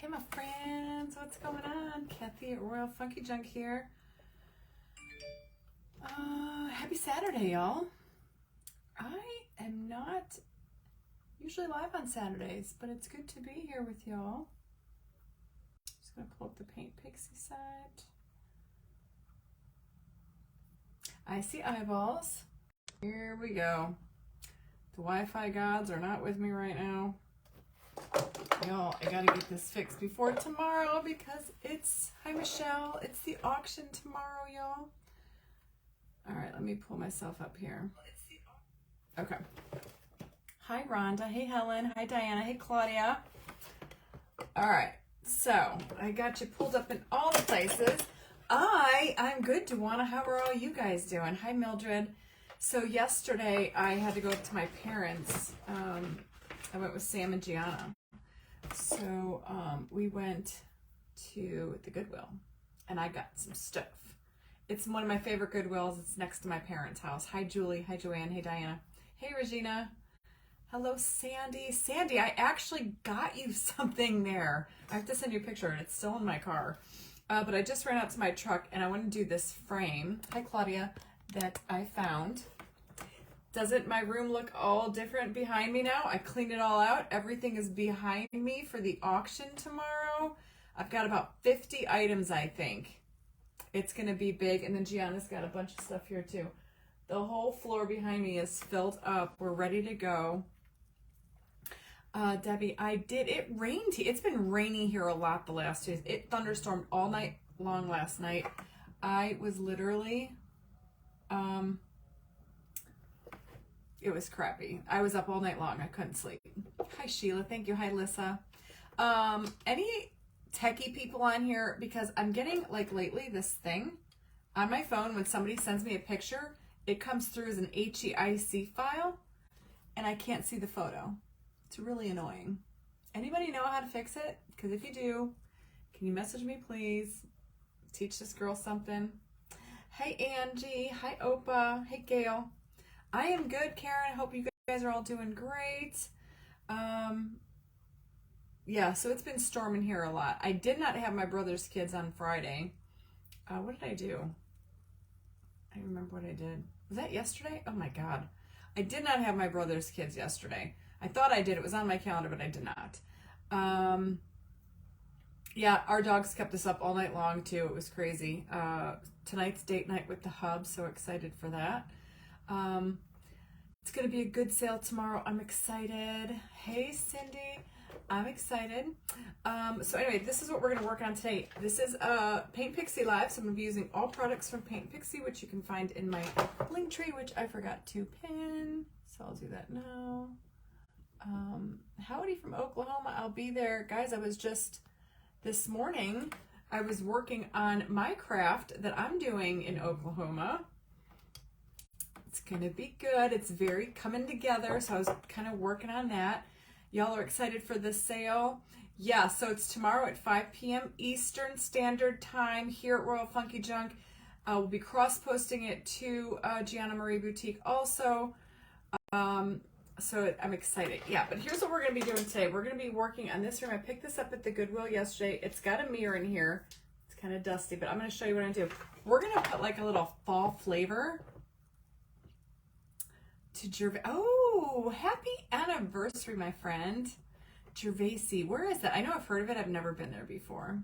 Hey my friends, what's going on? Kathy at Royale Funky Junque here. Happy Saturday, y'all. I am not usually live on Saturdays, but it's good to be here with y'all. Just gonna pull up the Paint Pixie site. I see eyeballs. Here we go. The Wi-Fi gods are not with me right now. Y'all, I gotta get this fixed before tomorrow because it's, hi Michelle, it's the auction tomorrow, y'all. All right, let me pull myself up here. Okay. Hi Rhonda, hey Helen, hi Diana, hey Claudia. All right, so I got you pulled up in all the places. I'm good, Duana. How are all you guys doing? Hi Mildred. So yesterday I had to go up to my parents. I went with Sam and Gianna. So we went to the Goodwill and I got some stuff. It's one of my favorite Goodwills. It's next to my parents' house. Hi Julie, hi Joanne, hey Diana. Hey Regina. Hello Sandy. Sandy, I actually got you something there. I have to send you a picture and it's still in my car. But I just ran out to my truck and I want to do this frame. Hi Claudia, that I found. Doesn't my room look all different behind me now? I cleaned it all out. Everything is behind me for the auction tomorrow. I've got about 50 items, I think. It's going to be big. And then Gianna's got a bunch of stuff here too. The whole floor behind me is filled up. We're ready to go. Debbie, it rained. It's been raining here a lot the last 2 days. It thunderstormed all night long last night. I was literally... it was crappy. I was up all night long. I couldn't sleep. Hi, Sheila. Thank you. Hi, Lissa. Any techie people on here? Because I'm getting, like, lately, this thing on my phone. When somebody sends me a picture, it comes through as an HEIC file, and I can't see the photo. It's really annoying. Anybody know how to fix it? Because if you do, can you message me, please? Teach this girl something. Hey, Angie. Hi, Opa. Hey, Gail. I am good, Karen. I hope you guys are all doing great. Yeah, so it's been storming here a lot. I did not have my brother's kids on Friday. What did I do? I remember what I did. Was that yesterday? Oh my God. I did not have my brother's kids yesterday. I thought I did. It was on my calendar, but I did not. Yeah, our dogs kept us up all night long too. It was crazy. Tonight's date night with the hub. So excited for that. It's going to be a good sale tomorrow. I'm excited. Hey, Cindy. I'm excited. So anyway, this is what we're going to work on today. This is Paint Pixie Live. So I'm going to be using all products from Paint Pixie, which you can find in my link tree, which I forgot to pin. So I'll do that now. Howdy from Oklahoma. I'll be there. Guys, I was just, this morning, I was working on my craft that I'm doing in Oklahoma. It's going to be good. It's very coming together. So I was kind of working on that. Y'all are excited for the sale? Yeah, so it's tomorrow at 5 p.m. Eastern Standard Time here at Royale Funky Junque. We'll be cross-posting it to Gianna Marie Boutique also. So I'm excited. Yeah, but here's what we're going to be doing today. We're going to be working on this room. I picked this up at the Goodwill yesterday. It's got a mirror in here. It's kind of dusty, but I'm going to show you what I'm going to do. We're going to put like a little fall flavor to Gervais. Oh, happy anniversary, my friend. Gervaisi. Where is that? I know I've heard of it. I've never been there before.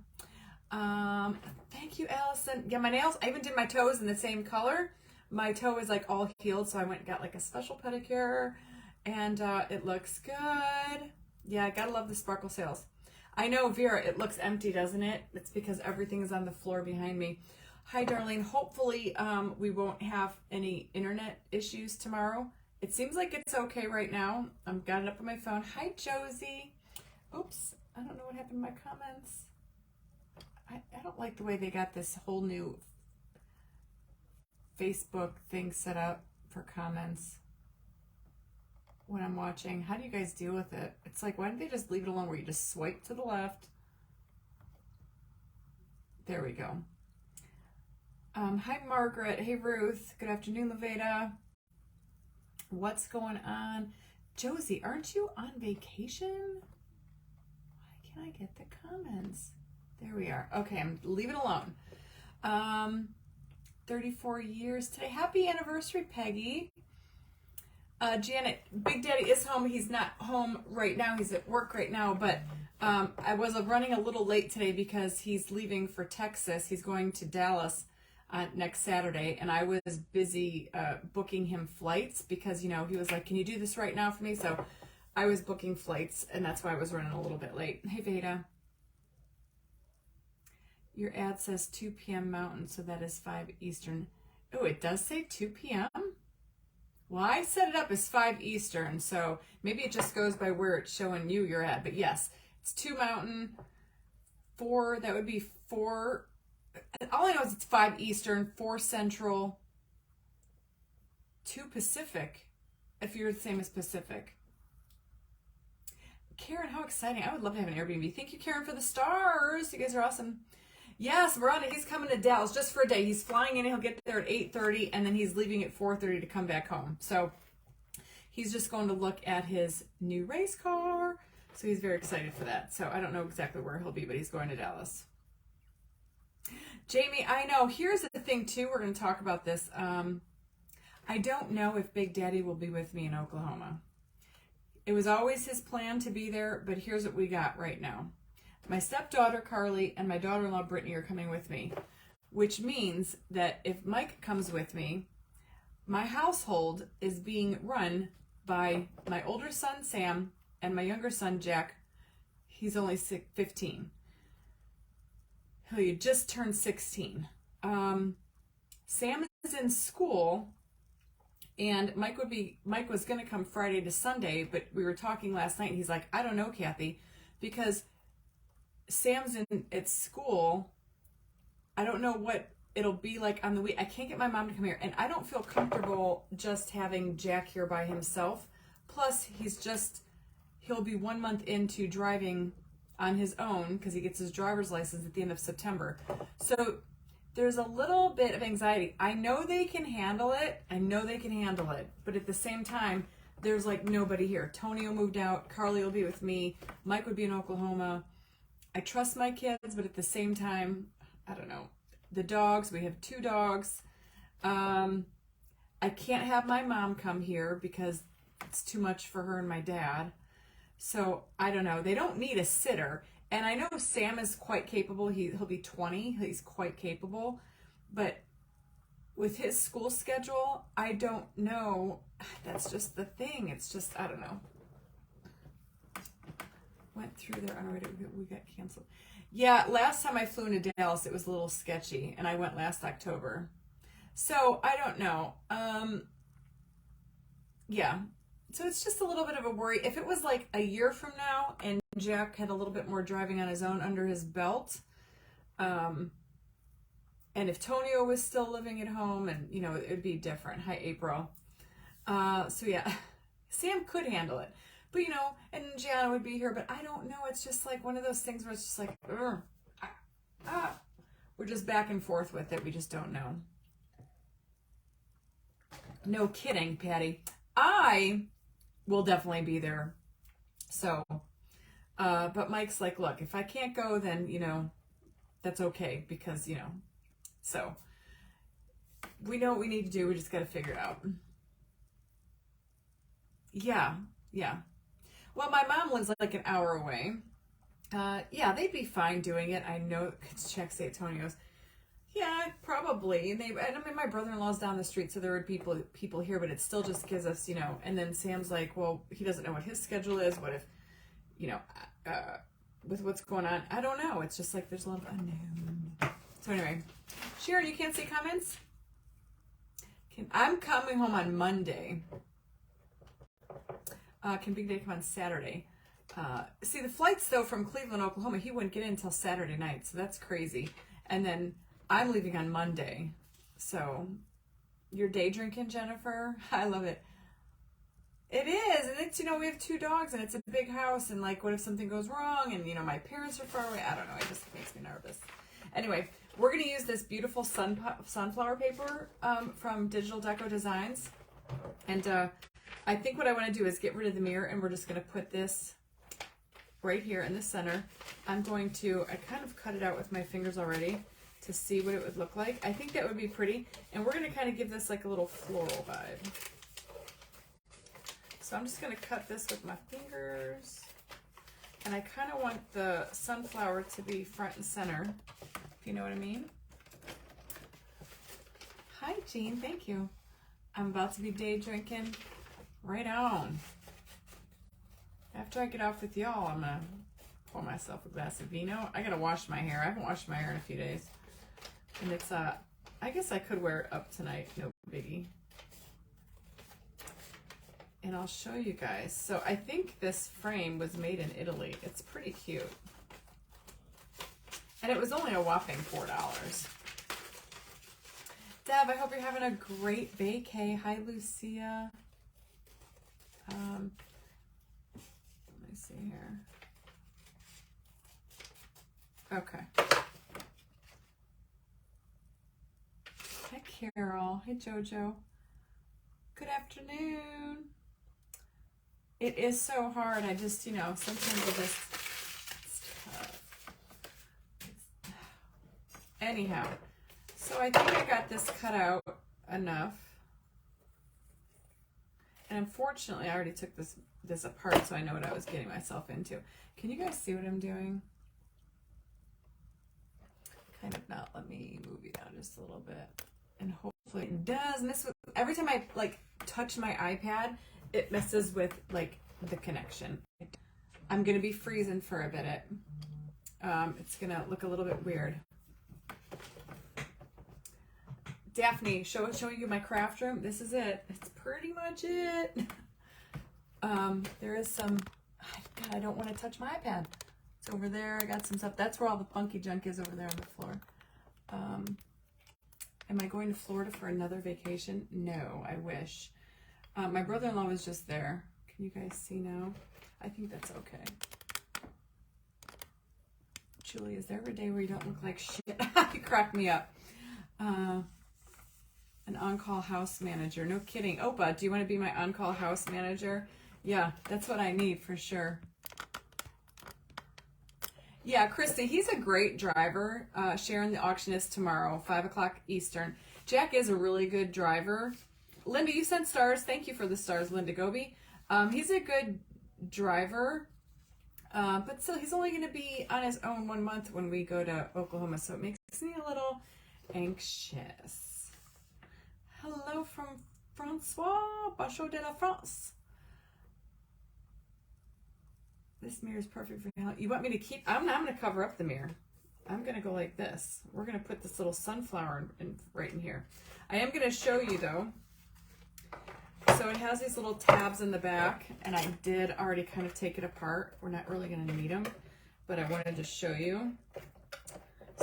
Thank you, Allison. Yeah, my nails, I even did my toes in the same color. My toe is like all healed, so I went and got like a special pedicure, and it looks good. Yeah, I gotta love the sparkle sales. I know, Vera, it looks empty, doesn't it? It's because everything is on the floor behind me. Hi, Darlene. Hopefully we won't have any internet issues tomorrow. It seems like it's okay right now. I've got it up on my phone. Hi, Josie. Oops, I don't know what happened to my comments. I don't like the way they got this whole new Facebook thing set up for comments when I'm watching. How do you guys deal with it? It's like, why don't they just leave it alone where you just swipe to the left? There we go. Hi, Margaret. Hey, Ruth. Good afternoon, Laveda. What's going on? Josie, aren't you on vacation? Why can I get the comments? There we are. Okay, I'm leave it alone. 34 years today. Happy anniversary, Peggy. Janet, Big Daddy is home. He's not home right now. He's at work right now, but I was running a little late today because he's leaving for Texas. He's going to Dallas next Saturday, and I was busy booking him flights because, you know, he was like, can you do this right now for me? So I was booking flights, and that's why I was running a little bit late. Hey, Veda. Your ad says 2 p.m. Mountain, so that is 5 Eastern. Oh, it does say 2 p.m.? Well, I set it up as 5 Eastern, so maybe it just goes by where it's showing you your ad. But yes, it's 2 Mountain, 4, that would be 4. All I know is it's 5 Eastern, 4 Central, 2 Pacific, if you're the same as Pacific. Karen, how exciting. I would love to have an Airbnb. Thank you, Karen, for the stars. You guys are awesome. Yes, Veronica, he's coming to Dallas just for a day. He's flying in, he'll get there at 8:30, and then he's leaving at 4:30 to come back home. So he's just going to look at his new race car. So he's very excited for that. So I don't know exactly where he'll be, but he's going to Dallas. Jamie, I know. Here's the thing, too. We're going to talk about this. I don't know if Big Daddy will be with me in Oklahoma. It was always his plan to be there, but here's what we got right now. My stepdaughter, Carly, and my daughter-in-law, Brittany, are coming with me, which means that if Mike comes with me, my household is being run by my older son, Sam, and my younger son, Jack. He's only 15. He just turned 16. Sam is in school, and Mike was going to come Friday to Sunday, but we were talking last night, and he's like, I don't know, Kathy, because Sam's at school. I don't know what it'll be like on the week. I can't get my mom to come here, and I don't feel comfortable just having Jack here by himself. Plus, he'll be 1 month into driving on his own because he gets his driver's license at the end of September. So there's a little bit of anxiety. I know they can handle it. But at the same time, there's like nobody here. Tonio moved out. Carly will be with me. Mike would be in Oklahoma. I trust my kids, but at the same time, I don't know. The dogs, we have 2 dogs. I can't have my mom come here because it's too much for her and my dad. So I don't know. They don't need a sitter. And I know Sam is quite capable. He'll be 20. He's quite capable. But with his school schedule, I don't know. That's just the thing. It's just, I don't know. Went through there on our way to, we got canceled. Yeah, last time I flew into Dallas, it was a little sketchy, and I went last October. So I don't know. Yeah. So it's just a little bit of a worry. If it was like a year from now and Jack had a little bit more driving on his own under his belt, and if Tonio was still living at home, and you know, it would be different. Hi, April. So yeah, Sam could handle it. But, you know, and Gianna would be here, but I don't know. It's just like one of those things where it's just like, we're just back and forth with it. We just don't know. No kidding, Patty. I will definitely be there. So, but Mike's like, look, if I can't go, then, you know, that's okay because, you know, so we know what we need to do. We just got to figure it out. Yeah. Well, my mom lives like an hour away. Yeah, they'd be fine doing it. I know. Check St. Antonio's. Yeah, probably. And I mean, my brother-in-law's down the street, so there are people here, but it still just gives us, you know. And then Sam's like, well, he doesn't know what his schedule is. What if, you know, with what's going on? I don't know. It's just like there's a lot of unknown. So anyway, Sharon, you can't see comments? I'm coming home on Monday. Can Big Day come on Saturday? See, the flights, though, from Cleveland, Oklahoma, he wouldn't get in until Saturday night, so that's crazy. And then I'm leaving on Monday. So, you're day drinking, Jennifer? I love it. It is, and it's, you know, we have 2 dogs, and it's a big house, and, like, what if something goes wrong, and, you know, my parents are far away? I don't know, it just makes me nervous. Anyway, we're going to use this beautiful sunflower paper from Digital Deco Designs, and I think what I want to do is get rid of the mirror, and we're just going to put this right here in the center. I'm going to, I kind of cut it out with my fingers already to see what it would look like. I think that would be pretty. And we're gonna kind of give this like a little floral vibe. So I'm just gonna cut this with my fingers. And I kind of want the sunflower to be front and center, if you know what I mean. Hi, Jean, thank you. I'm about to be day drinking. Right on. After I get off with y'all, I'm gonna pour myself a glass of vino. I gotta wash my hair. I haven't washed my hair in a few days. And it's, I guess I could wear it up tonight, no biggie. And I'll show you guys. So I think this frame was made in Italy. It's pretty cute. And it was only a whopping $4. Deb, I hope you're having a great vacay. Hi, Lucia. Let me see here. Okay. Hi, Carol. Hey, Jojo. Good afternoon. It is so hard. I just, you know, sometimes I just, it's tough. Anyhow, so I think I got this cut out enough. And unfortunately, I already took this apart, so I know what I was getting myself into. Can you guys see what I'm doing? Kind of not. Let me move you down just a little bit. And hopefully it does mess with, every time I like touch my iPad, it messes with like the connection. I'm gonna be freezing for a bit. It's gonna look a little bit weird. Daphne, showing you my craft room. This is it. It's pretty much it. There is some, God, I don't want to touch my iPad. It's over there. I got some stuff. That's where all the funky junk is, over there on the floor. Am I going to Florida for another vacation? No, I wish. My brother-in-law was just there. Can you guys see now? I think that's okay. Julie, is there ever a day where you don't look like shit? You cracked me up. An on-call house manager. No kidding. Opa, do you want to be my on-call house manager? Yeah, that's what I need for sure. Yeah, Christy, he's a great driver. Sharon, the auction is tomorrow, 5 o'clock Eastern. Jack is a really good driver. Linda, you sent stars. Thank you for the stars, Linda Goby. He's a good driver, but still, he's only going to be on his own 1 month when we go to Oklahoma, so it makes me a little anxious. Hello from Francois, Bachot de la France. This mirror is perfect for you. You want me to keep, I'm going to cover up the mirror. I'm going to go like this. We're going to put this little sunflower right in here. I am going to show you though. So it has these little tabs in the back, and I did already kind of take it apart. We're not really going to need them, but I wanted to show you.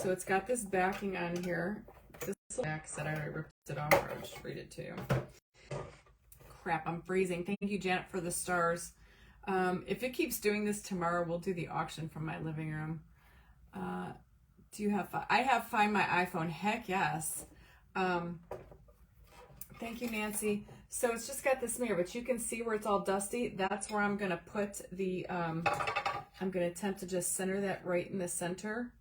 So it's got this backing on here. This little back set, I already ripped it off. I'll just read it to you. Crap, I'm freezing. Thank you, Janet, for the stars. If it keeps doing this tomorrow, we'll do the auction from my living room. Do you have, I have Find My iPhone. Heck yes. Thank you, Nancy. So it's just got this mirror, but you can see where it's all dusty. That's where I'm going to put the, I'm going to attempt to just center that right in the center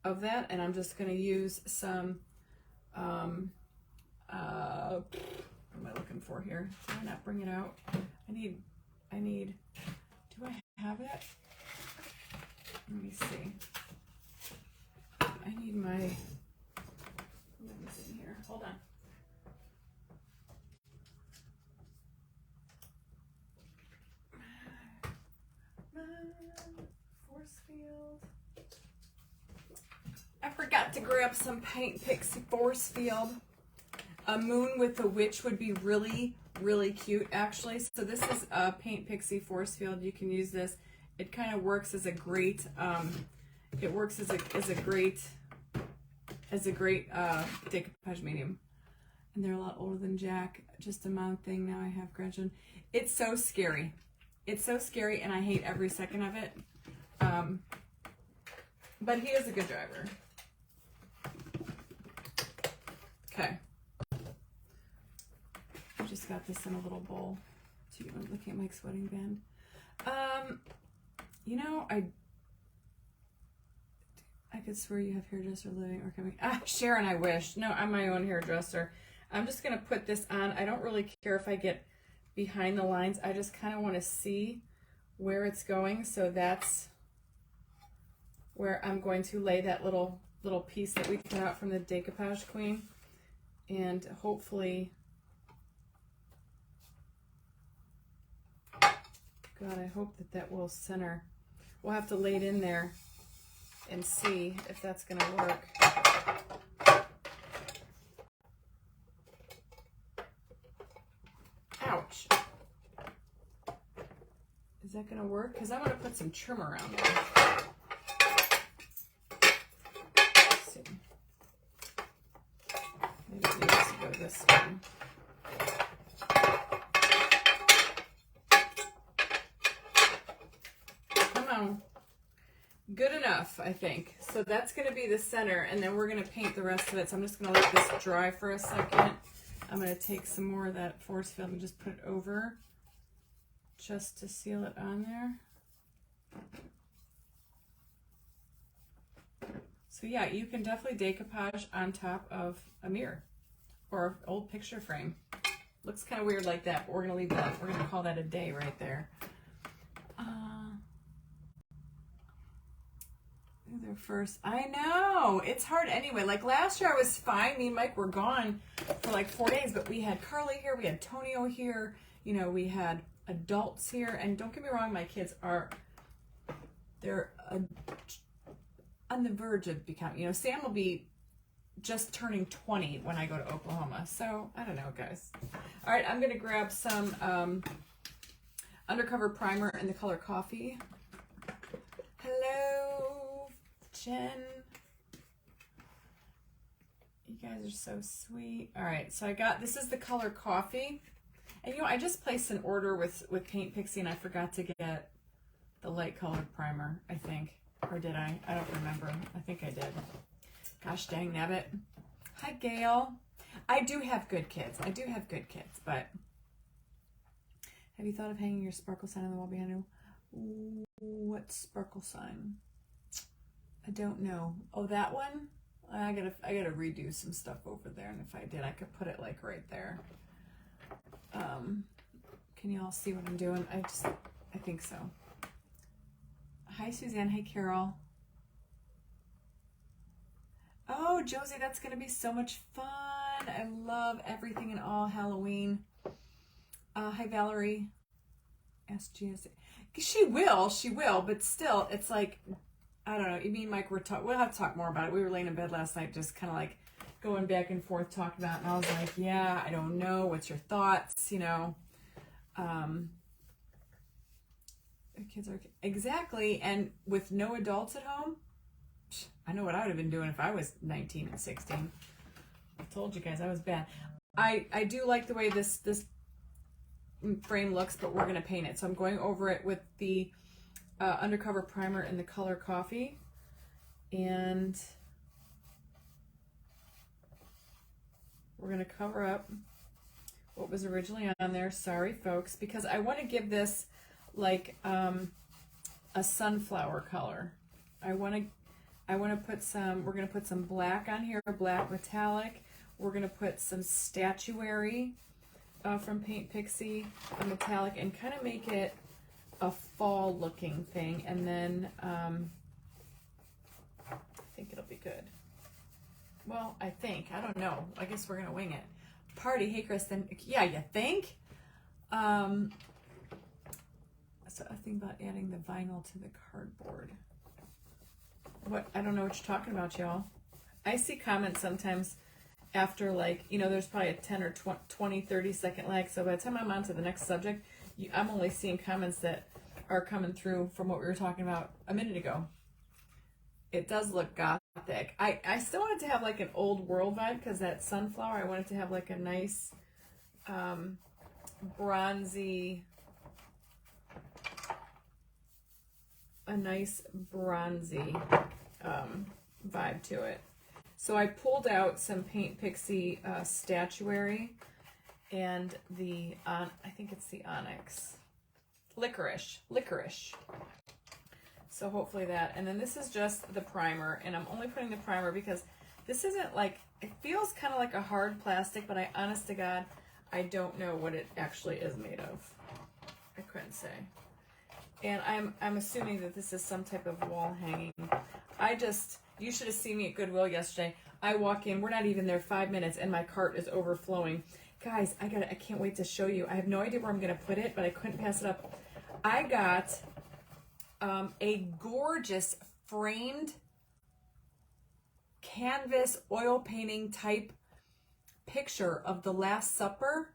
of that. And I'm just going to use some, what am I looking for here? Did I not bring it out? I need, do I have it? Let me see. I need my, let me see here. Hold on. Force field. I forgot to grab some Paint Pixie Force Field. A moon with a witch would be really, really cute, actually. So this is a Paint Pixie Force Field. You can use this. It kind of works as a great. It works as a great decoupage medium. And they're a lot older than Jack. Just a mom thing. Now I have grandchildren. It's so scary. It's so scary, and I hate every second of it. But he is a good driver. Okay. I just got this in a little bowl. Too. I'm looking at my sweating band. You know, I could swear you have hairdresser living or coming. Ah, Sharon, I wish. No, I'm my own hairdresser. I'm just going to put this on. I don't really care if I get behind the lines. I just kind of want to see where it's going. So that's where I'm going to lay that little piece that we cut out from the Decoupage Queen. And hopefully, God, I hope that will center. We'll have to lay it in there and see if that's going to work. Ouch. Is that going to work? Because I'm going to put some trim around there. Let's see. Maybe it needs to go this way. Come on. Good enough, I think. So that's going to be the center, and then we're going to paint the rest of it. So I'm just going to let this dry for a second. I'm going to take some more of that force field and just put it over just to seal it on there. So yeah, you can definitely decoupage on top of a mirror or an old picture frame. Looks kind of weird like that, but we're going to leave that. We're going to call that a day right there. There first. I know it's hard anyway. Like last year I was fine. Me and Mike were gone for like 4 days, but we had Carly here, we had Tonio here, you know, we had adults here, and don't get me wrong, my kids they're on the verge of becoming, you know, Sam will be just turning 20 when I go to Oklahoma. So I don't know, guys. All right, I'm gonna grab some undercover primer in the color Coffee. Hello, Jen. You guys are so sweet. All right, so I got, this is the color Coffee. And you know, I just placed an order with Paint Pixie and I forgot to get the light colored primer, I think. Or did I? I don't remember. I think I did. Gosh dang nabbit. Hi, Gail. I do have good kids. I do have good kids, but have you thought of hanging your sparkle sign on the wall behind you? What sparkle sign? I don't know. Oh, that one? I gotta redo some stuff over there, and if I did, I could put it like right there. Can you all see what I'm doing? I think so. Hi, Suzanne. Hey, Carol. Oh, Josie, that's gonna be so much fun. I love everything and all Halloween. Hi, Valerie. SGS. She will, but still, it's like, I don't know. You mean, Mike, we'll have to talk more about it. We were laying in bed last night, just kind of like going back and forth, talking about it, and I was like, yeah, I don't know. What's your thoughts? You know, the kids are exactly, and with no adults at home, I know what I would have been doing if I was 19 and 16. I told you guys I was bad. I do like the way this frame looks, but we're going to paint it. So I'm going over it with the undercover primer in the color Coffee. And we're going to cover up what was originally on there. Sorry, folks, because I want to give this like a sunflower color. I want to put some, we're going to put some black on here, black metallic. We're going to put some statuary from Paint Pixie, a metallic, and kind of make it a fall looking thing. And then I think it'll be good. Well, I don't know. I guess we're going to wing it. Party. Hey, Kristen. Yeah, you think? So I think about adding the vinyl to the cardboard. What? I don't know what you're talking about, y'all. I see comments sometimes after, like, you know, there's probably a 10 or 20, 30-second lag. So by the time I'm on to the next subject, I'm only seeing comments that are coming through from what we were talking about a minute ago. It does look gothic. I still want it to have like an old world vibe, because that sunflower, I want it to have like a nice bronzy, vibe to it. So I pulled out some Paint Pixie statuary and the I think it's the onyx licorice. So hopefully that. And then this is just the primer, and I'm only putting the primer because this isn't like, it feels kind of like a hard plastic, but honest to God, I don't know what it actually is made of. I couldn't say. And I'm assuming that this is some type of wall hanging. You should have seen me at Goodwill yesterday. I walk in, we're not even there 5 minutes, and my cart is overflowing. Guys, I can't wait to show you. I have no idea where I'm gonna put it, but I couldn't pass it up. I got a gorgeous framed canvas oil painting type picture of the Last Supper,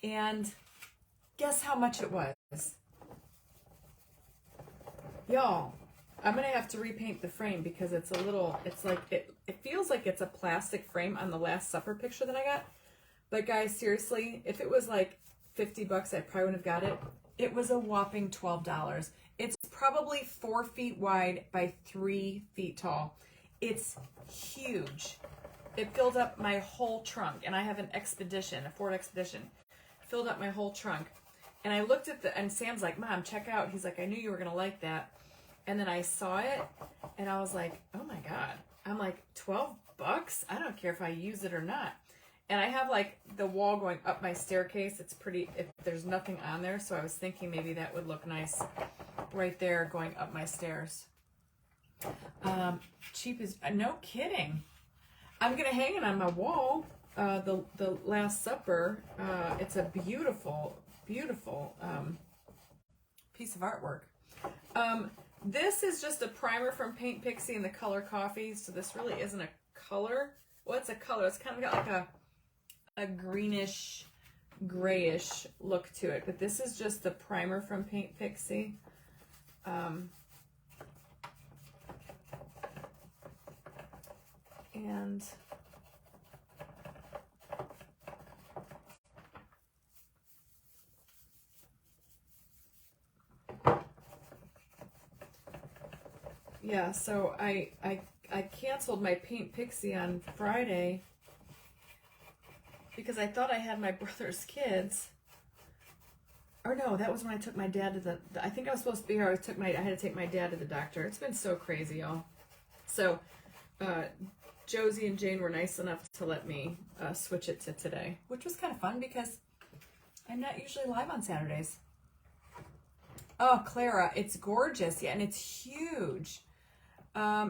and guess how much it was? Y'all, I'm gonna have to repaint the frame because it's like it feels like it's a plastic frame on the Last Supper picture that I got. But guys, seriously, if it was like $50, I probably wouldn't have got it. It was a whopping $12. It's probably 4 feet wide by 3 feet tall. It's huge. It filled up my whole trunk, and I have an Expedition, a Ford Expedition. Filled up my whole trunk. And I looked at and Sam's like, Mom, check out. He's like, I knew you were gonna like that. And then I saw it, and I was like, oh my God. I'm like, $12? I don't care if I use it or not. And I have like the wall going up my staircase. It's pretty, if there's nothing on there. So I was thinking maybe that would look nice right there going up my stairs. Cheap is, no kidding. I'm going to hang it on my wall. The Last Supper. It's a beautiful, beautiful piece of artwork. This is just a primer from Paint Pixie in the color Coffee. So this really isn't a color. Well, it's a color. It's kind of got like a greenish, grayish look to it. But this is just the primer from Paint Pixie. And yeah, so I canceled my Paint Pixie on Friday because I thought I had my brother's kids. Or no, that was when I took my dad to the I think I was supposed to be here. I had to take my dad to the doctor. It's been so crazy, y'all. So Josie and Jane were nice enough to let me switch it to today, which was kind of fun because I'm not usually live on Saturdays. Oh, Clara, it's gorgeous. Yeah, and it's huge.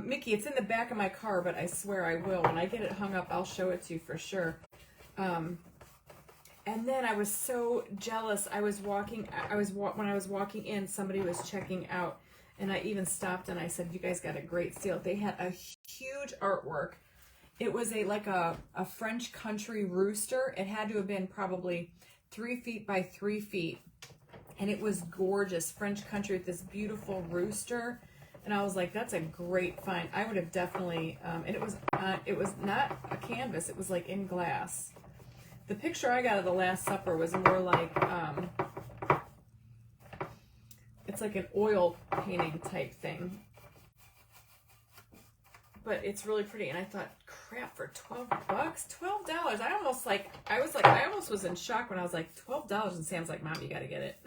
Mickey, it's in the back of my car, but I swear I will. When I get it hung up, I'll show it to you for sure. And then I was so jealous. when I was walking in, somebody was checking out, and I even stopped and I said, "You guys got a great sale." They had a huge artwork. It was like a French country rooster. It had to have been probably 3 feet by 3 feet, and it was gorgeous. French country with this beautiful rooster. And I was like, that's a great find. I would have definitely, and it was not a canvas. It was like in glass. The picture I got of the Last Supper was more like, it's like an oil painting type thing. But it's really pretty. And I thought, crap, for $12? $12? I almost was in shock when I was like, $12. And Sam's like, Mom, you got to get it.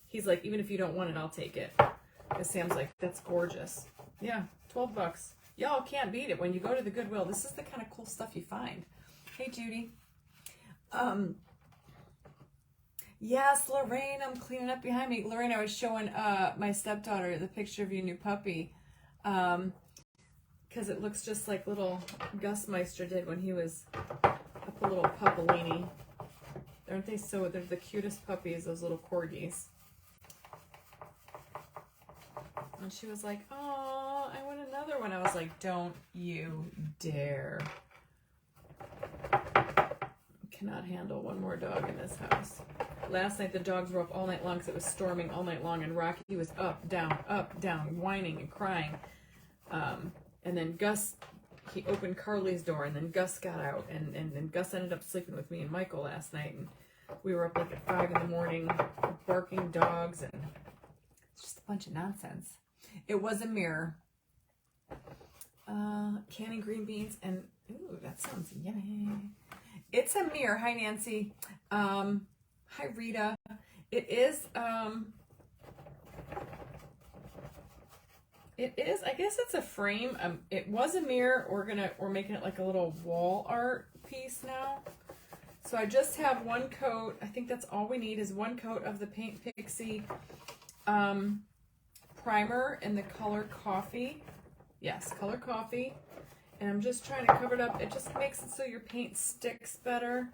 He's like, even if you don't want it, I'll take it. Because Sam's like, that's gorgeous. Yeah, $12. Y'all can't beat it when you go to the Goodwill. This is the kind of cool stuff you find. Hey, Judy. Yes, Lorraine, I'm cleaning up behind me. Lorraine, I was showing my stepdaughter the picture of your new puppy. Because it looks just like little Gus Meister did when he was a little Puppalini. Aren't they so, they're the cutest puppies, those little corgis. And she was like, oh, I want another one. I was like, don't you dare. Cannot handle one more dog in this house. Last night the dogs were up all night long because it was storming all night long, and Rocky was up, down, whining and crying. And then Gus, he opened Carly's door, and then Gus got out, and then Gus ended up sleeping with me and Michael last night, and we were up like at 5 in the morning, barking dogs, and it's just a bunch of nonsense. It was a mirror. Canning green beans, and ooh, that sounds yummy. It's a mirror. Hi, Nancy. Hi, Rita. It is, It is, I guess it's a frame. It was a mirror. We're making it like a little wall art piece now. So I just have one coat. I think that's all we need is one coat of the Paint Pixie primer in the color coffee. Yes, color coffee. And I'm just trying to cover it up. It just makes it so your paint sticks better.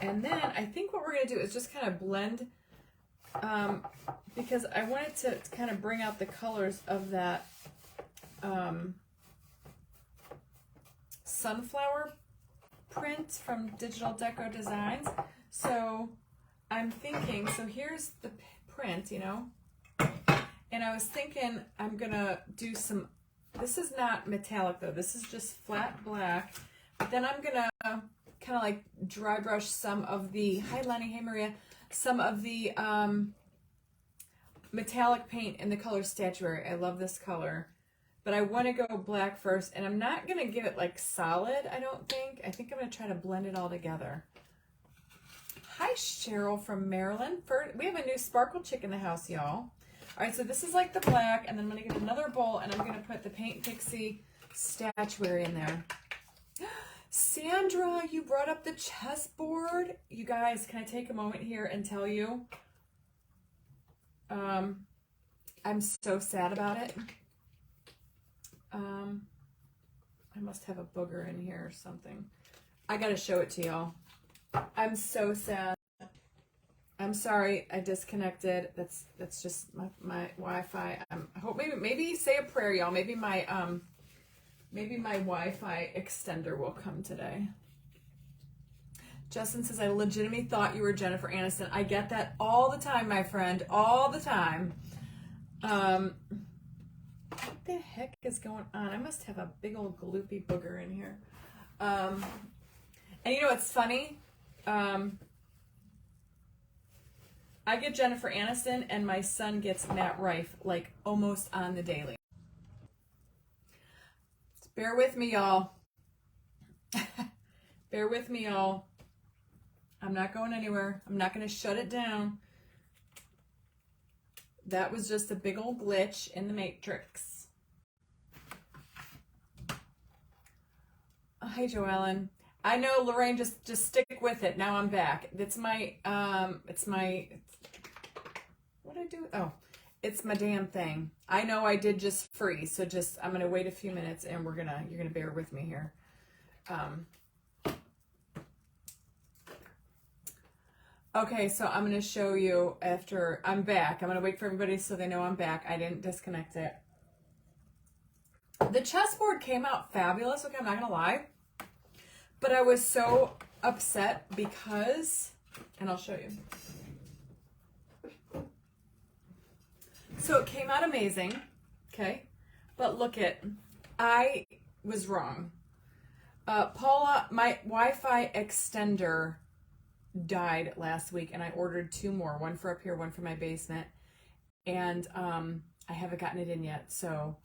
And then I think what we're going to do is just kind of blend, because I wanted to kind of bring out the colors of that sunflower print from Digital Deco Designs. So I'm thinking, so here's the print, you know, and I was thinking I'm going to do some, this is not metallic though, this is just flat black, but then I'm going to kind of like dry brush some of the, hi Lenny, hey Maria, some of the metallic paint in the color Statuary. I love this color, but I want to go black first, and I'm not going to give it like solid, I don't think. I think I'm going to try to blend it all together. Hi Cheryl from Maryland. We have a new sparkle chick in the house, y'all. All right, so this is like the black, and then I'm going to get another bowl, and I'm going to put the Paint Pixie Statuary in there. Sandra, you brought up the chessboard. You guys, can I take a moment here and tell you, I'm so sad about it. I must have a booger in here or something. I gotta show it to y'all. I'm so sad. I'm sorry, I disconnected. That's just my Wi-Fi. I hope maybe say a prayer, y'all. Maybe my Wi-Fi extender will come today. Justin says, I legitimately thought you were Jennifer Aniston. I get that all the time, my friend, all the time. What the heck is going on? I must have a big old gloopy booger in here. And you know what's funny? I get Jennifer Aniston, and my son gets Matt Rife, like almost on the daily. Bear with me, y'all. Bear with me, y'all. I'm not going anywhere. I'm not going to shut it down. That was just a big old glitch in the matrix. Hi, Joellen. I know, Lorraine, just stick with it. Now I'm back. It's my, what did I do? Oh, it's my damn thing. I know I did just freeze, so I'm going to wait a few minutes, and you're going to bear with me here. Okay, so I'm going to show you after I'm back. I'm going to wait for everybody so they know I'm back. I didn't disconnect it. The chessboard came out fabulous. Okay, I'm not going to lie. But I was so upset because, and I'll show you. So it came out amazing, okay? But look I was wrong. Paula, my Wi-Fi extender died last week, and I ordered 2 more, one for up here, one for my basement, and I haven't gotten it in yet, so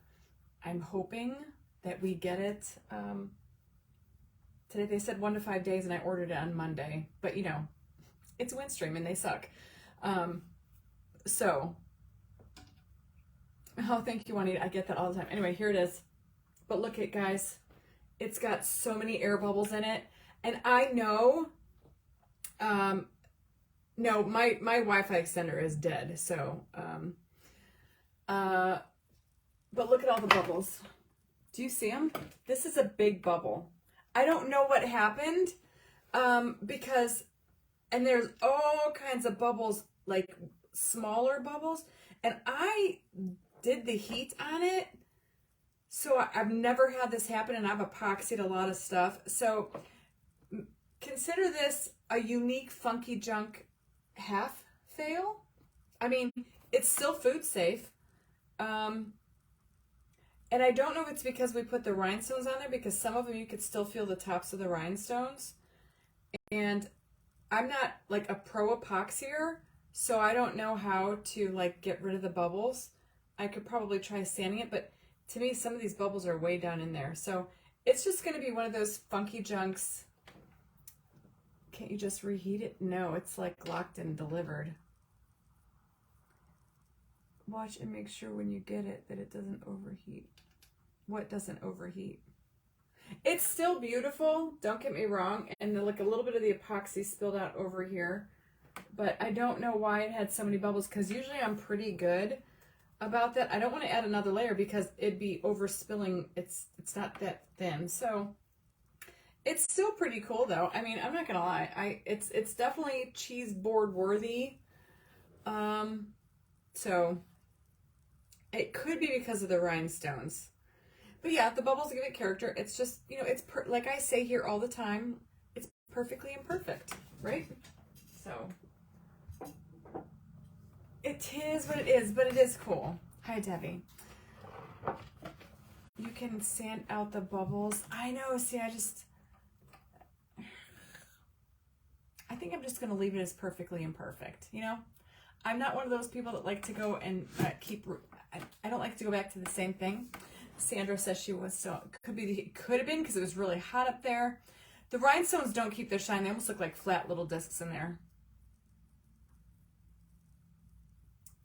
I'm hoping that we get it today. They said 1 to 5 days, and I ordered it on Monday, but you know, it's Windstream and they suck. So, oh, thank you, Juanita. I get that all the time. Anyway, here it is. But look at, guys, it's got so many air bubbles in it, and I know, no, my Wi-Fi extender is dead, so, but look at all the bubbles. Do you see them? This is a big bubble. I don't know what happened, because, and there's all kinds of bubbles, like smaller bubbles, and I did the heat on it, so I've never had this happen, and I've epoxied a lot of stuff, so consider this a unique Funky Junk half fail. I mean, it's still food safe. And I don't know if it's because we put the rhinestones on there, because some of them you could still feel the tops of the rhinestones. And I'm not like a pro epoxier, so I don't know how to like get rid of the bubbles. I could probably try sanding it, but to me, some of these bubbles are way down in there. So it's just going to be one of those Funky Junks. Can't you just reheat it? No, it's like locked and delivered. watch and make sure when you get it that it doesn't overheat. What doesn't overheat? It's still beautiful, don't get me wrong, and like a little bit of the epoxy spilled out over here, but I don't know why it had so many bubbles, because usually I'm pretty good about that. I don't want to add another layer because it'd be overspilling. It's not that thin, so it's still pretty cool though. I mean, I'm not gonna lie, it's definitely cheese board worthy. So it could be because of the rhinestones. But yeah, the bubbles give it character. It's just, you know, it's like I say here all the time, it's perfectly imperfect, right? So it is what it is, but it is cool. Hi, Debbie. You can sand out the bubbles. I know, see, I think I'm just going to leave it as perfectly imperfect, you know? I'm not one of those people that like to go and I don't like to go back to the same thing. Sandra says she was, so it could have been because it was really hot up there. The rhinestones don't keep their shine. They almost look like flat little discs in there.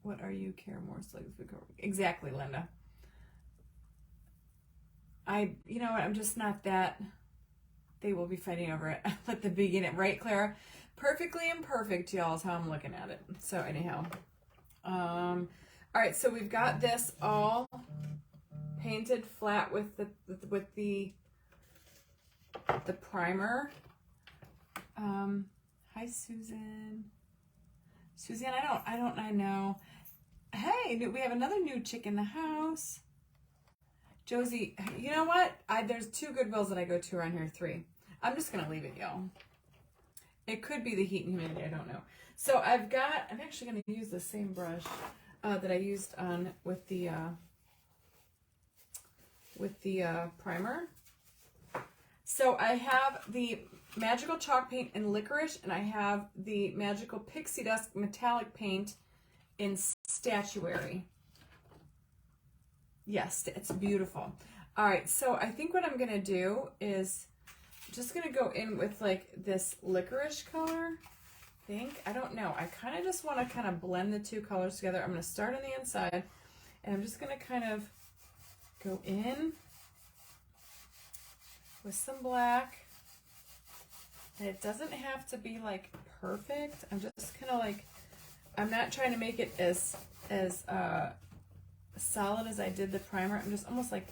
What are you, care more slugs? Exactly, Linda. You know what, I'm just not that. They will be fighting over it at the beginning, right, Clara? Perfectly imperfect, y'all, is how I'm looking at it. So anyhow, all right, so we've got this all painted flat with the primer. Hi, Susan. Suzanne, I know. Hey, we have another new chick in the house. Josie, you know what? There's 2 Goodwills that I go to around here, 3. I'm just gonna leave it, y'all. It could be the heat and humidity, I don't know. So I'm actually gonna use the same brush that I used on with the primer. So I have the Magical Chalk Paint in Licorice, and I have the Magical Pixie Dust Metallic Paint in Statuary. Yes, it's beautiful. All right, so I think what I'm gonna do is just gonna go in with like this licorice color. I don't know. I kind of just want to kind of blend the 2 colors together. I'm gonna start on the inside, and I'm just gonna kind of go in with some black. And it doesn't have to be like perfect. I'm just kind of like, I'm not trying to make it as solid as I did the primer. I'm just almost like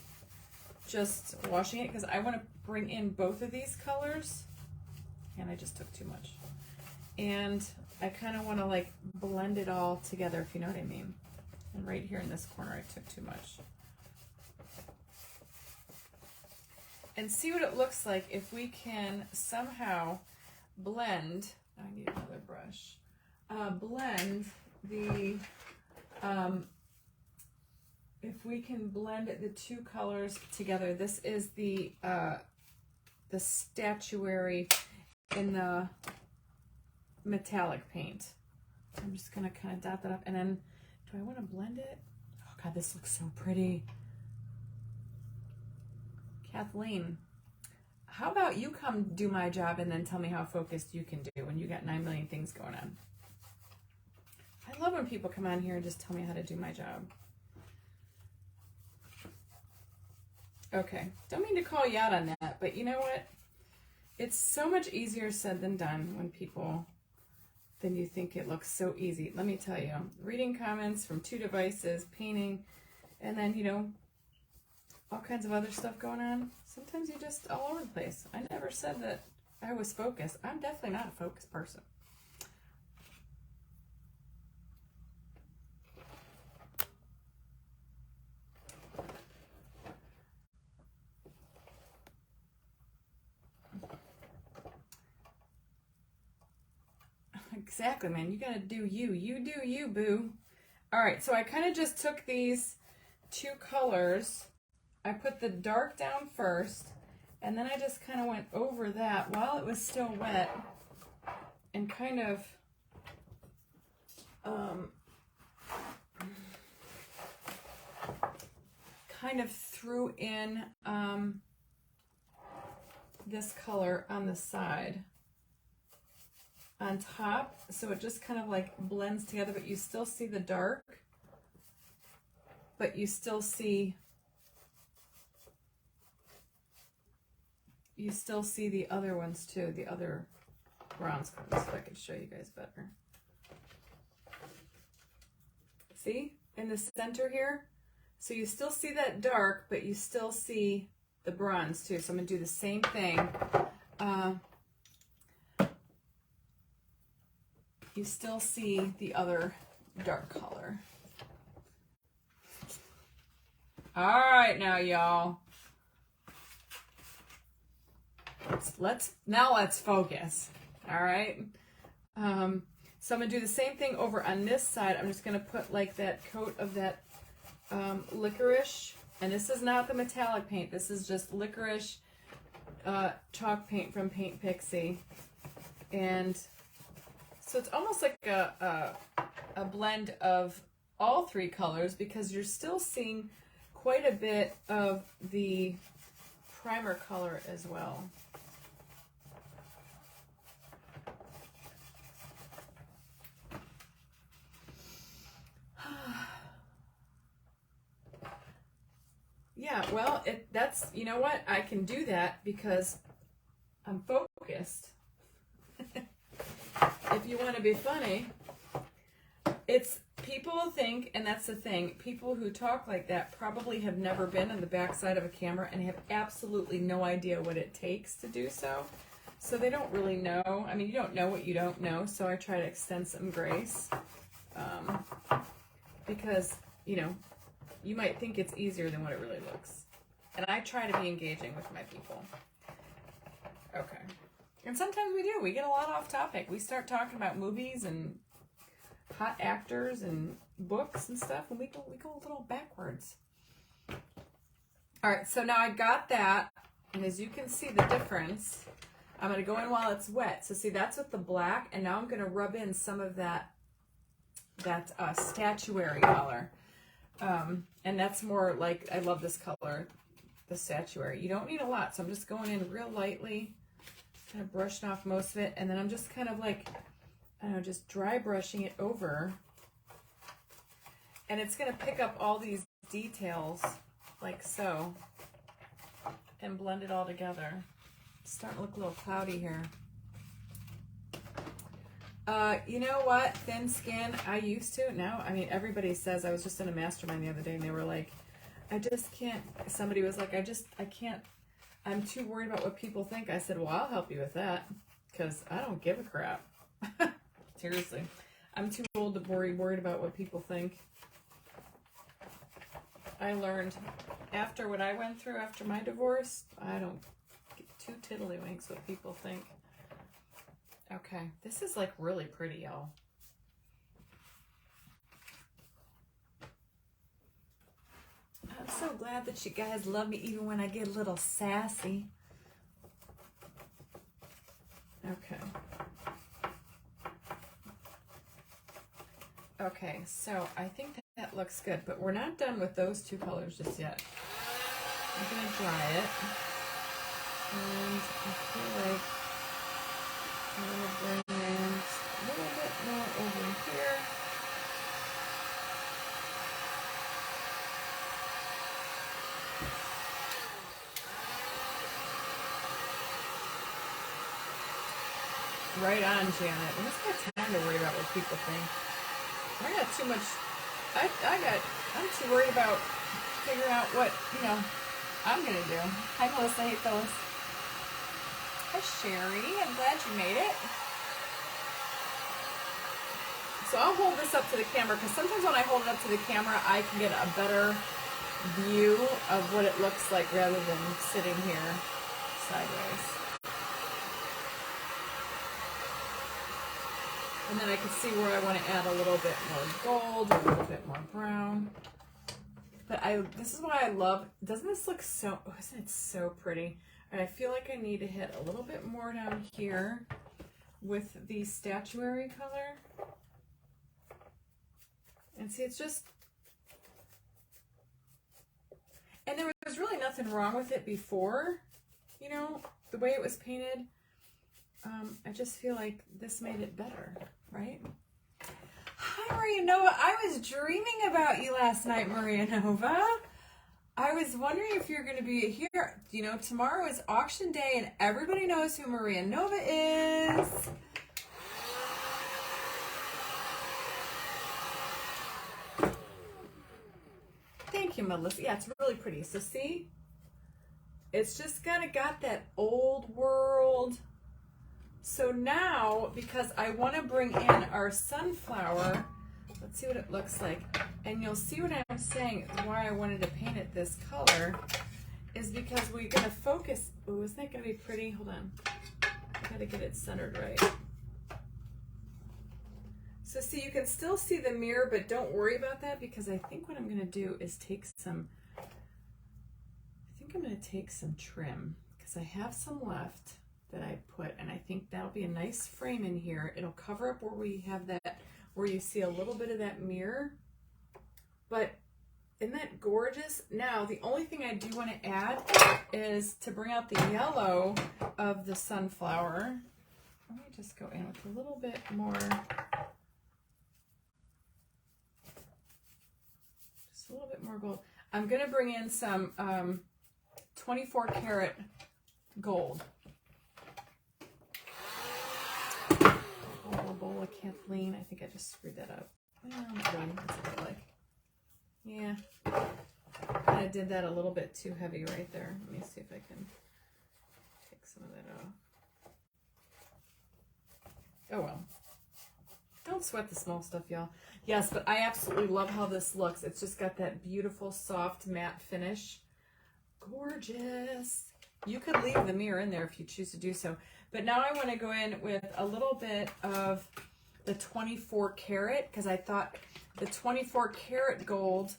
just washing it because I want to bring in both of these colors. And I just took too much. And I kind of want to like blend it all together, if you know what I mean. And right here in this corner, I took too much. And see what it looks like if we can somehow blend, I need another brush, blend the, if we can blend the 2 colors together. This is the statuary in the metallic paint. I'm just gonna kind of dot that up, and then, do I want to blend it? Oh God, this looks so pretty. Kathleen, how about you come do my job and then tell me how focused you can do when you got 9 million things going on. I love when people come on here and just tell me how to do my job. Okay, don't mean to call you out on that, but you know what? It's so much easier said than done than you think it looks so easy. Let me tell you, reading comments from 2 devices, painting, and then, you know, all kinds of other stuff going on. Sometimes you're just all over the place. I never said that I was focused. I'm definitely not a focused person. Exactly, man. You gotta do you. You do you, boo. All right, so I kind of just took these 2 colors. I put the dark down first, and then I just kind of went over that while it was still wet and kind of threw in this color on the side on top, so it just kind of like blends together, but you still see the dark. but you still see the other ones too, the other bronze colors, so I can show you guys better. See, in the center here? So you still see that dark, but you still see the bronze too. So I'm gonna do the same thing. You still see the other dark color. All right, now y'all. Let's focus. All right. So I'm gonna do the same thing over on this side. I'm just gonna put like that coat of that licorice, and this is not the metallic paint. This is just licorice chalk paint from Paint Pixie, and so it's almost like a blend of all three colors because you're still seeing quite a bit of the primer color as well. Yeah, well, that's, you know what? I can do that because I'm focused. If you want to be funny, it's people think, and that's the thing, people who talk like that probably have never been on the backside of a camera and have absolutely no idea what it takes to do so. So they don't really know. I mean, you don't know what you don't know, so I try to extend some grace. Because, you know, you might think it's easier than what it really looks. And I try to be engaging with my people. Okay. And sometimes we do. We get a lot off topic. We start talking about movies and hot actors and books and stuff, and we go a little backwards. All right, so now I got that, and as you can see the difference, I'm going to go in while it's wet. So see, that's with the black, and now I'm going to rub in some of that statuary color. And that's more like, I love this color, the statuary. You don't need a lot, so I'm just going in real lightly, kind of brushing off most of it, and then I'm just kind of like, I don't know, just dry brushing it over. And it's going to pick up all these details like so and blend it all together. It's starting to look a little cloudy here. You know what? Thin skin, I used to. Now, I mean, everybody says, I was just in a mastermind the other day and they were like, I just can't, somebody was like, I can't, I'm too worried about what people think. I said, well, I'll help you with that because I don't give a crap. Seriously. I'm too old to be worried about what people think. I learned after what I went through after my divorce, I don't get too tiddlywinks what people think. Okay, this is like really pretty, y'all. I'm so glad that you guys love me even when I get a little sassy. Okay. Okay, so I think that looks good, but we're not done with those two colors just yet. I'm gonna dry it, and I feel like I'm gonna bring in a little bit more over here. Right on, Janet. We just got time to worry about what people think. I got too much. I'm too worried about figuring out what, you know, I'm gonna do. Hi, Melissa. Hey, Phyllis. Hi, Sherry. I'm glad you made it. So I'll hold this up to the camera because sometimes when I hold it up to the camera, I can get a better view of what it looks like rather than sitting here sideways. And then I can see where I want to add a little bit more gold, a little bit more brown. But this is why I love, doesn't this look so, oh, isn't it so pretty? And I feel like I need to hit a little bit more down here with the statuary color. And see, it's just, and there was really nothing wrong with it before, you know, the way it was painted. I just feel like this made it better, right? Hi, Maria Nova. I was dreaming about you last night, Maria Nova. I was wondering if you're going to be here. You know, tomorrow is auction day and everybody knows who Maria Nova is. Thank you, Melissa. Yeah, it's really pretty. So see, it's just kind of got that old world. So now, because I want to bring in our sunflower, let's see what it looks like. And you'll see what I'm saying, why I wanted to paint it this color, is because we're going to focus. Oh, isn't that going to be pretty? Hold on. I got to get it centered right. So see, you can still see the mirror, but don't worry about that, because I think what I'm going to do is take some, I'm going to take some trim, because I have some left that I put, and I think that'll be a nice frame in here. It'll cover up where we have that, where you see a little bit of that mirror. But isn't that gorgeous? Now, the only thing I do want to add is to bring out the yellow of the sunflower. Let me just go in with a little bit more, just a little bit more gold. I'm going to bring in some 24 karat gold. Oh, bowl of Kathleen. I think I just screwed that up. Well, not really. That's what I like. Yeah, I did that a little bit too heavy right there. Let me see if I can take some of that off. Oh well. Don't sweat the small stuff, y'all. Yes, but I absolutely love how this looks. It's just got that beautiful, soft, matte finish. Gorgeous. You could leave the mirror in there if you choose to do so. But now I want to go in with a little bit of the 24 karat, because I thought the 24 karat gold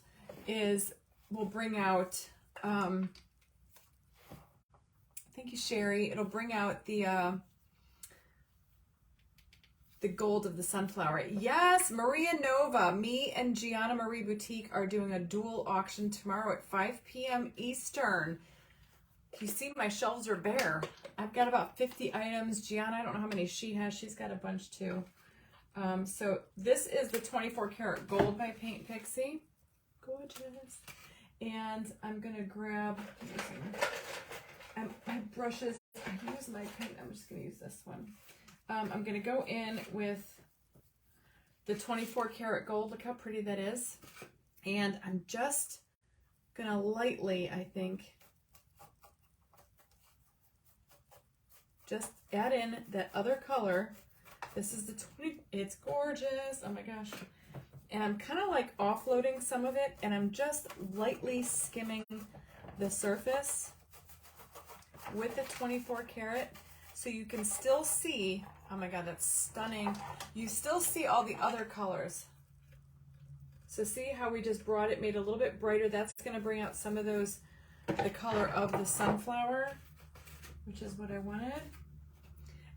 will bring out, thank you, Sherry. It'll bring out the gold of the sunflower. Yes, Maria Nova. Me and Gianna Marie Boutique are doing a dual auction tomorrow at 5 p.m. Eastern. You see, my shelves are bare. I've got about 50 items. Gianna, I don't know how many she has. She's got a bunch too. So this is the 24 karat gold by Paint Pixie. Gorgeous. And I'm going to grab my brushes. I use my paint. I'm just going to use this one. I'm going to go in with the 24 karat gold. Look how pretty that is. And I'm just going to lightly, I think, just add in that other color. This is the 20, it's gorgeous. Oh my gosh. And I'm kind of like offloading some of it, and I'm just lightly skimming the surface with the 24 karat. So you can still see, oh my God, that's stunning. You still see all the other colors. So see how we just brought it, made it a little bit brighter. That's gonna bring out some of those, the color of the sunflower, which is what I wanted.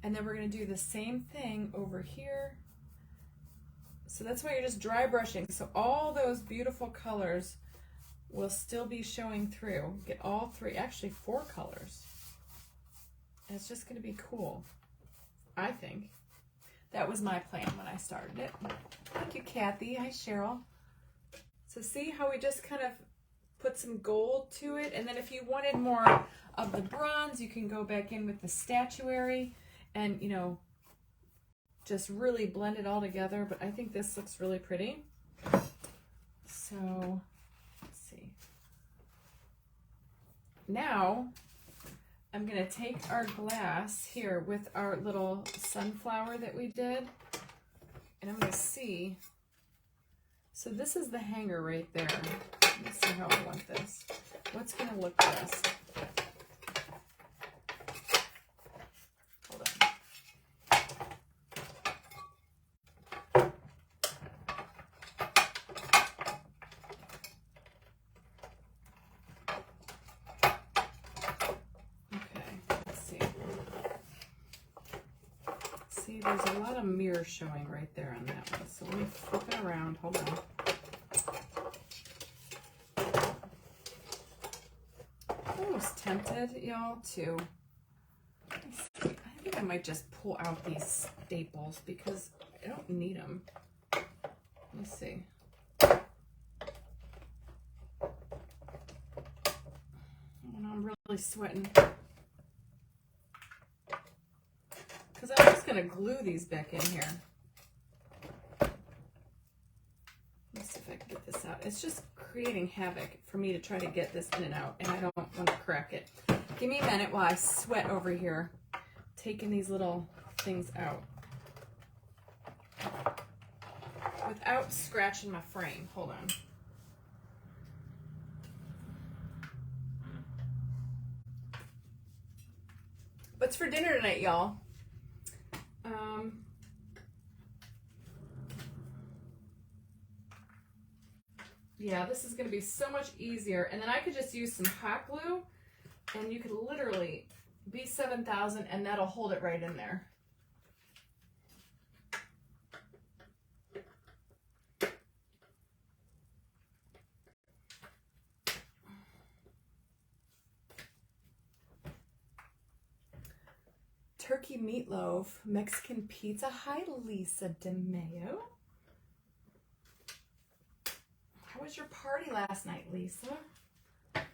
And then we're going to do the same thing over here. So that's why you're just dry brushing. So all those beautiful colors will still be showing through. Get all three, actually 4 colors. And it's just going to be cool, I think. That was my plan when I started it. Thank you, Kathy. Hi, Cheryl. So see how we just kind of put some gold to it. And then if you wanted more of the bronze, you can go back in with the statuary and, you know, just really blend it all together. But I think this looks really pretty. So let's see. Now I'm going to take our glass here with our little sunflower that we did, and I'm going to see. So this is the hanger right there. Let me see how I want this. What's going to look best? Hold on. See, there's a lot of mirror showing right there on that one. So let me flip it around. Hold on. I was tempted, y'all, to, I think I might just pull out these staples because I don't need them. Let me see. And I'm really sweating. Because I'm just going to glue these back in here. Let's see if I can get this out. It's just creating havoc for me to try to get this in and out, and I don't want to crack it. Give me a minute while I sweat over here, taking these little things out. Without scratching my frame. Hold on. What's for dinner tonight, y'all? Yeah, this is going to be so much easier. And then I could just use some hot glue, and you could literally be 7,000, and that'll hold it right in there. Turkey meatloaf, Mexican pizza. Hi, Lisa DeMeo. How was your party last night, Lisa? Let's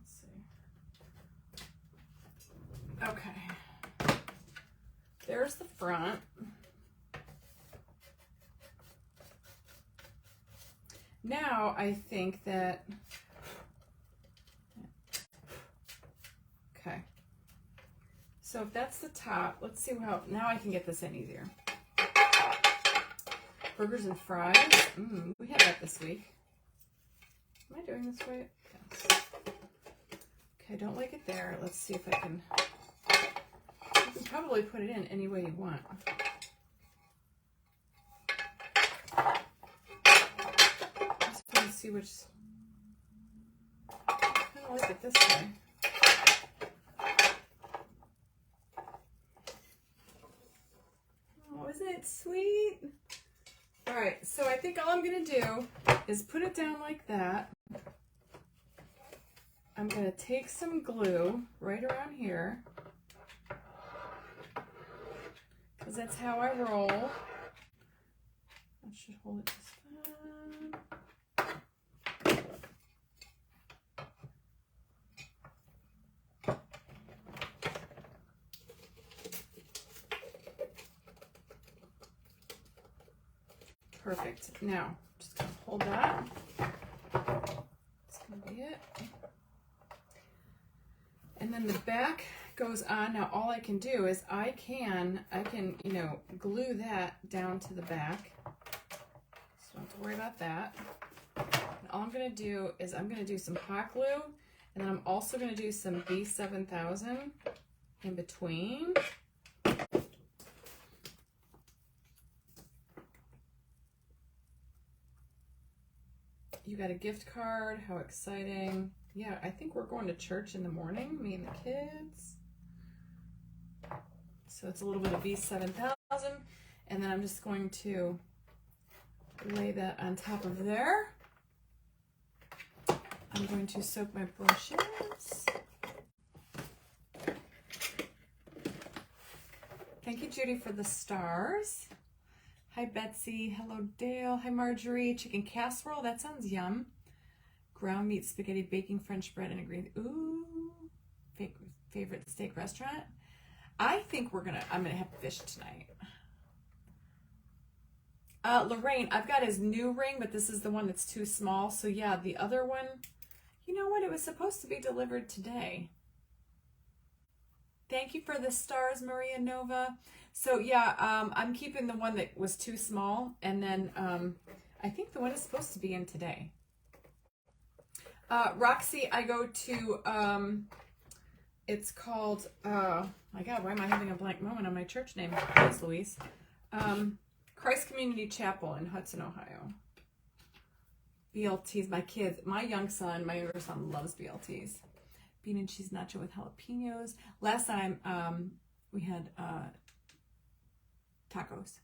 see. Okay. There's the front. Now I think that, okay. So if that's the top, let's see how, now I can get this in easier. Burgers and fries. We had that this week. Am I doing this right? Yes. Okay, I don't like it there. Let's see if I can, you can probably put it in any way you want. See which, I kind of like it this way. Oh, isn't it sweet? All right, so I think all I'm gonna do is put it down like that. I'm gonna take some glue right around here, because that's how I roll. I should hold it just fine. Perfect. Now, just gonna hold that. That's gonna be it. And then the back goes on. Now, all I can do is I can, you know, glue that down to the back. So don't have to worry about that. And all I'm gonna do is I'm gonna do some hot glue, and then I'm also gonna do some B7000 in between. You got a gift card. How exciting. Yeah, I think we're going to church in the morning, me and the kids. So it's a little bit of B7000. And then I'm just going to lay that on top of there. I'm going to soak my brushes. Thank you, Judy, for the stars. Hi, Betsy. Hello, Dale. Hi, Marjorie. Chicken casserole. That sounds yum. Ground meat, spaghetti, baking French bread, and a green. Ooh. Favorite steak restaurant? I think I'm gonna have fish tonight. Lorraine, I've got his new ring, but this is the one that's too small. So yeah, the other one, you know what? It was supposed to be delivered today. Thank you for the stars, Maria Nova. So yeah, I'm keeping the one that was too small, and then I think the one is supposed to be in today. Roxy, I go to, it's called, my God, why am I having a blank moment on my church name? Thanks, Louise. Christ Community Chapel in Hudson, Ohio. BLTs, my kids, my younger son loves BLTs. Bean and cheese nacho with jalapenos. Last time we had tacos.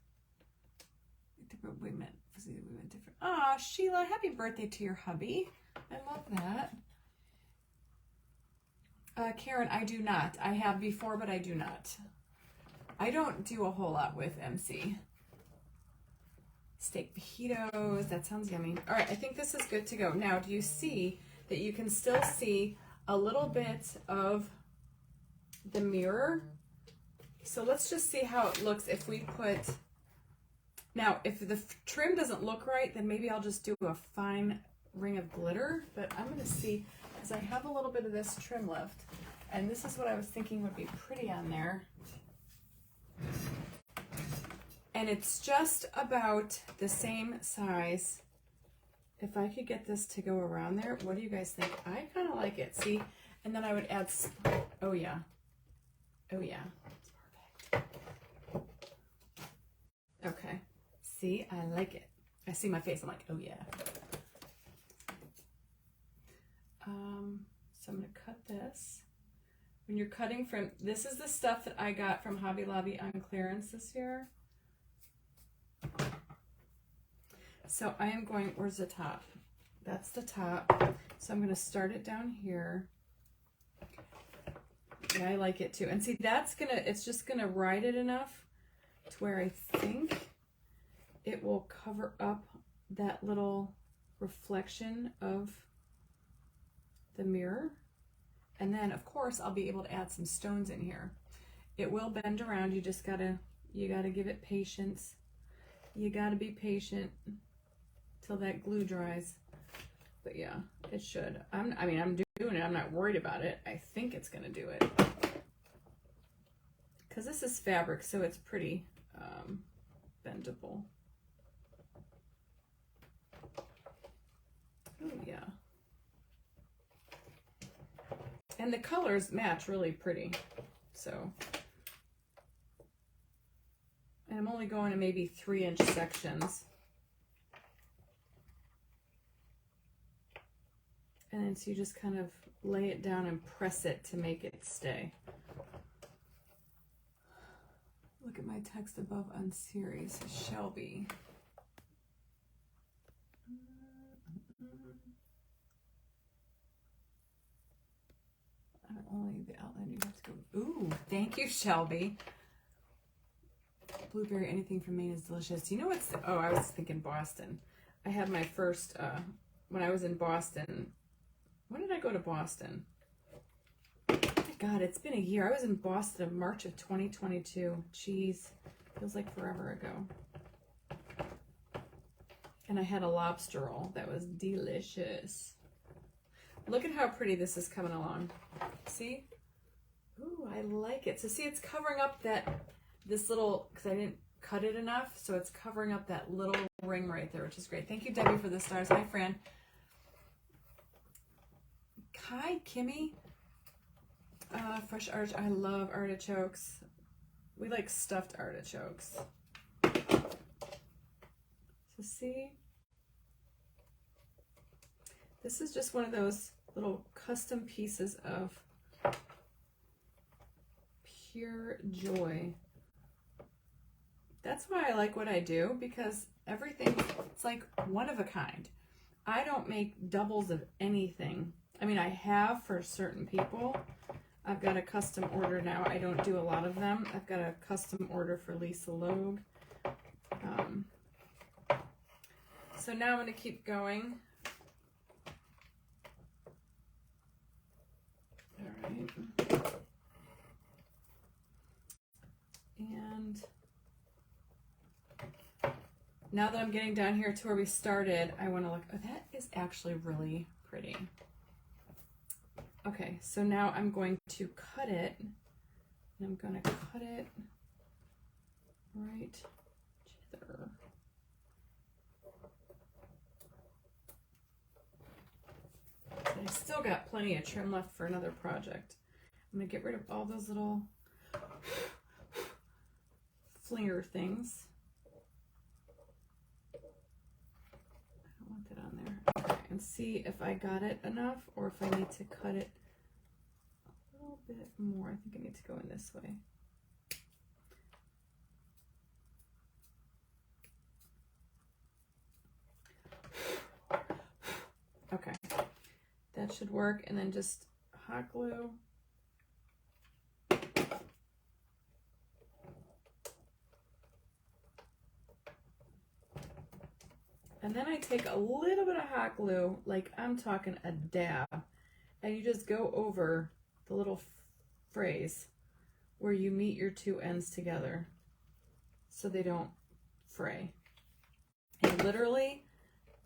We went different. Ah, Sheila, happy birthday to your hubby. I love that. Karen, I do not. I have before, but I do not. I don't do a whole lot with MC. Steak fajitos, that sounds yummy. All right, I think this is good to go. Now, do you see that you can still see a little bit of the mirror? So let's just see how it looks if we put, now if the trim doesn't look right, then maybe I'll just do a fine ring of glitter, but I'm gonna see, because I have a little bit of this trim left, and this is what I was thinking would be pretty on there. And it's just about the same size. If I could get this to go around there, what do you guys think? I kind of like it, see? And then I would add, oh yeah. Oh yeah, it's perfect. Okay, see, I like it. I see my face, I'm like, oh yeah. So I'm gonna cut this. When you're cutting from, this is the stuff that I got from Hobby Lobby on clearance this year. So I am going, where's the top? That's the top. So I'm gonna start it down here. Yeah, I like it too. And see, that's gonna, it's just gonna ride it enough to where I think it will cover up that little reflection of the mirror. And then of course I'll be able to add some stones in here. It will bend around. You just gotta, you gotta give it patience. You gotta be patient till that glue dries. But yeah, it should. I mean, I'm doing it. I'm not worried about it. I think it's gonna do it. Because this is fabric, so it's pretty bendable. Oh yeah. And the colors match really pretty. So, and I'm only going to maybe 3-inch sections. And then so you just kind of lay it down and press it to make it stay. Look at my text above on series, Shelby. Only the outline you have to go. Ooh, thank you, Shelby. Blueberry, anything from Maine is delicious. You know what's, oh, I was thinking Boston. I had my first, when I was in Boston. When did I go to Boston? Oh my God, it's been a year. I was in Boston in March of 2022. Jeez, feels like forever ago. And I had a lobster roll that was delicious. Look at how pretty this is coming along. See? Ooh, I like it. So see, it's covering up this little, because I didn't cut it enough, so it's covering up that little ring right there, which is great. Thank you, Debbie, for the stars. Hi, Fran. Hi, Kimmy. Fresh art. I love artichokes. We like stuffed artichokes. So see? This is just one of those little custom pieces of pure joy. That's why I like what I do, because everything, it's like one of a kind. I don't make doubles of anything. I mean, I have for certain people. I've got a custom order now. I don't do a lot of them. I've got a custom order for Lisa Logue. So now I'm going to keep going. All right. And now that I'm getting down here to where we started, I want to look. Oh, that is actually really pretty. Okay, so now I'm going to cut it, and I'm going to cut it right there. And I still got plenty of trim left for another project. I'm going to get rid of all those little flinger things. I don't want that on there. Okay, and see if I got it enough or if I need to cut it a little bit more. I think I need to go in this way. Okay, that should work. And then just hot glue And then I take a little bit of hot glue, like I'm talking a dab, and you just go over the little phrase where you meet your two ends together so they don't fray. And literally,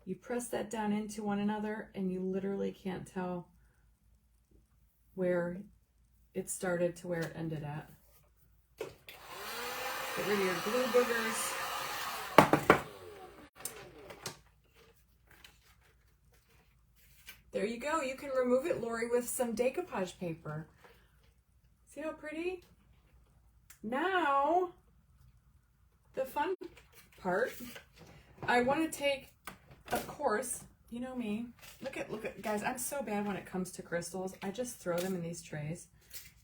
you press that down into one another and you literally can't tell where it started to where it ended at. Get rid of your glue boogers. There you go. You can remove it, Lori, with some decoupage paper. See how pretty? Now, the fun part. I want to take, of course, you know me. Look at, guys, I'm so bad when it comes to crystals. I just throw them in these trays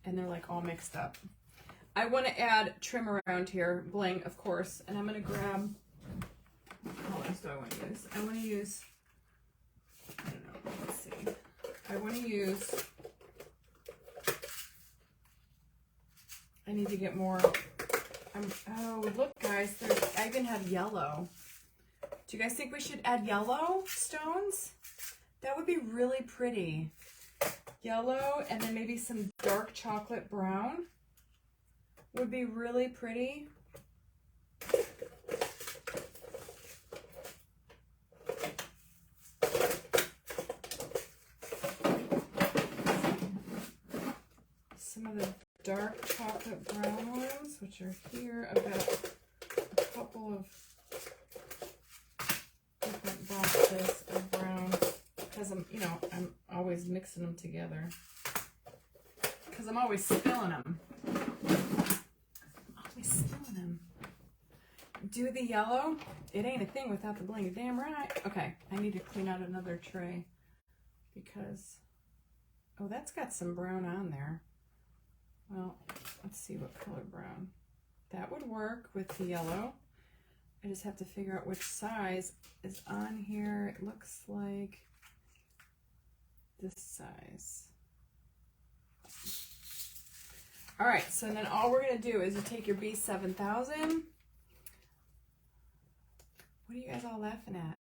and they're like all mixed up. I want to add trim around here, bling, of course, and I'm going to grab, what colors do I want to use? I want to use, I don't know, let's see. I want to use, I need to get more, oh, look guys, I even have yellow. Do you guys think we should add yellow stones? That would be really pretty. Yellow and then maybe some dark chocolate brown would be really pretty. Some of the dark chocolate brown ones, which are here. I've got a couple of different boxes of brown because I'm always mixing them together because I'm always spilling them. Do the yellow. It ain't a thing without the bling. Damn right. Okay, I need to clean out another tray because, oh, that's got some brown on there. Well, let's see what color brown. That would work with the yellow. I just have to figure out which size is on here. It looks like this size. All right, so then all we're gonna do is you take your B7000. What are you guys all laughing at?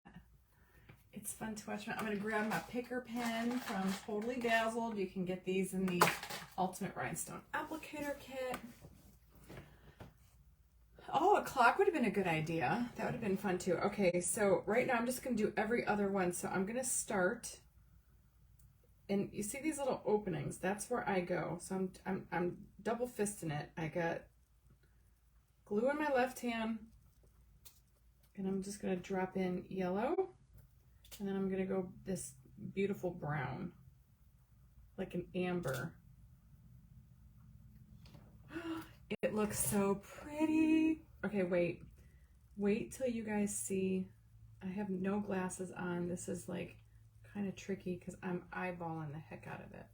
It's fun to watch. I'm gonna grab my picker pen from Totally Dazzled. You can get these in the Ultimate Rhinestone Applicator Kit. Oh, a clock would have been a good idea. That would have been fun too. Okay, so right now I'm just gonna do every other one. So I'm gonna start, and you see these little openings? That's where I go. So I'm double fisting it. I got glue in my left hand, and I'm just gonna drop in yellow, and then I'm gonna go this beautiful brown, like an amber. It looks so pretty. Okay, wait till you guys see. I have no glasses on. This is like kind of tricky because I'm eyeballing the heck out of it.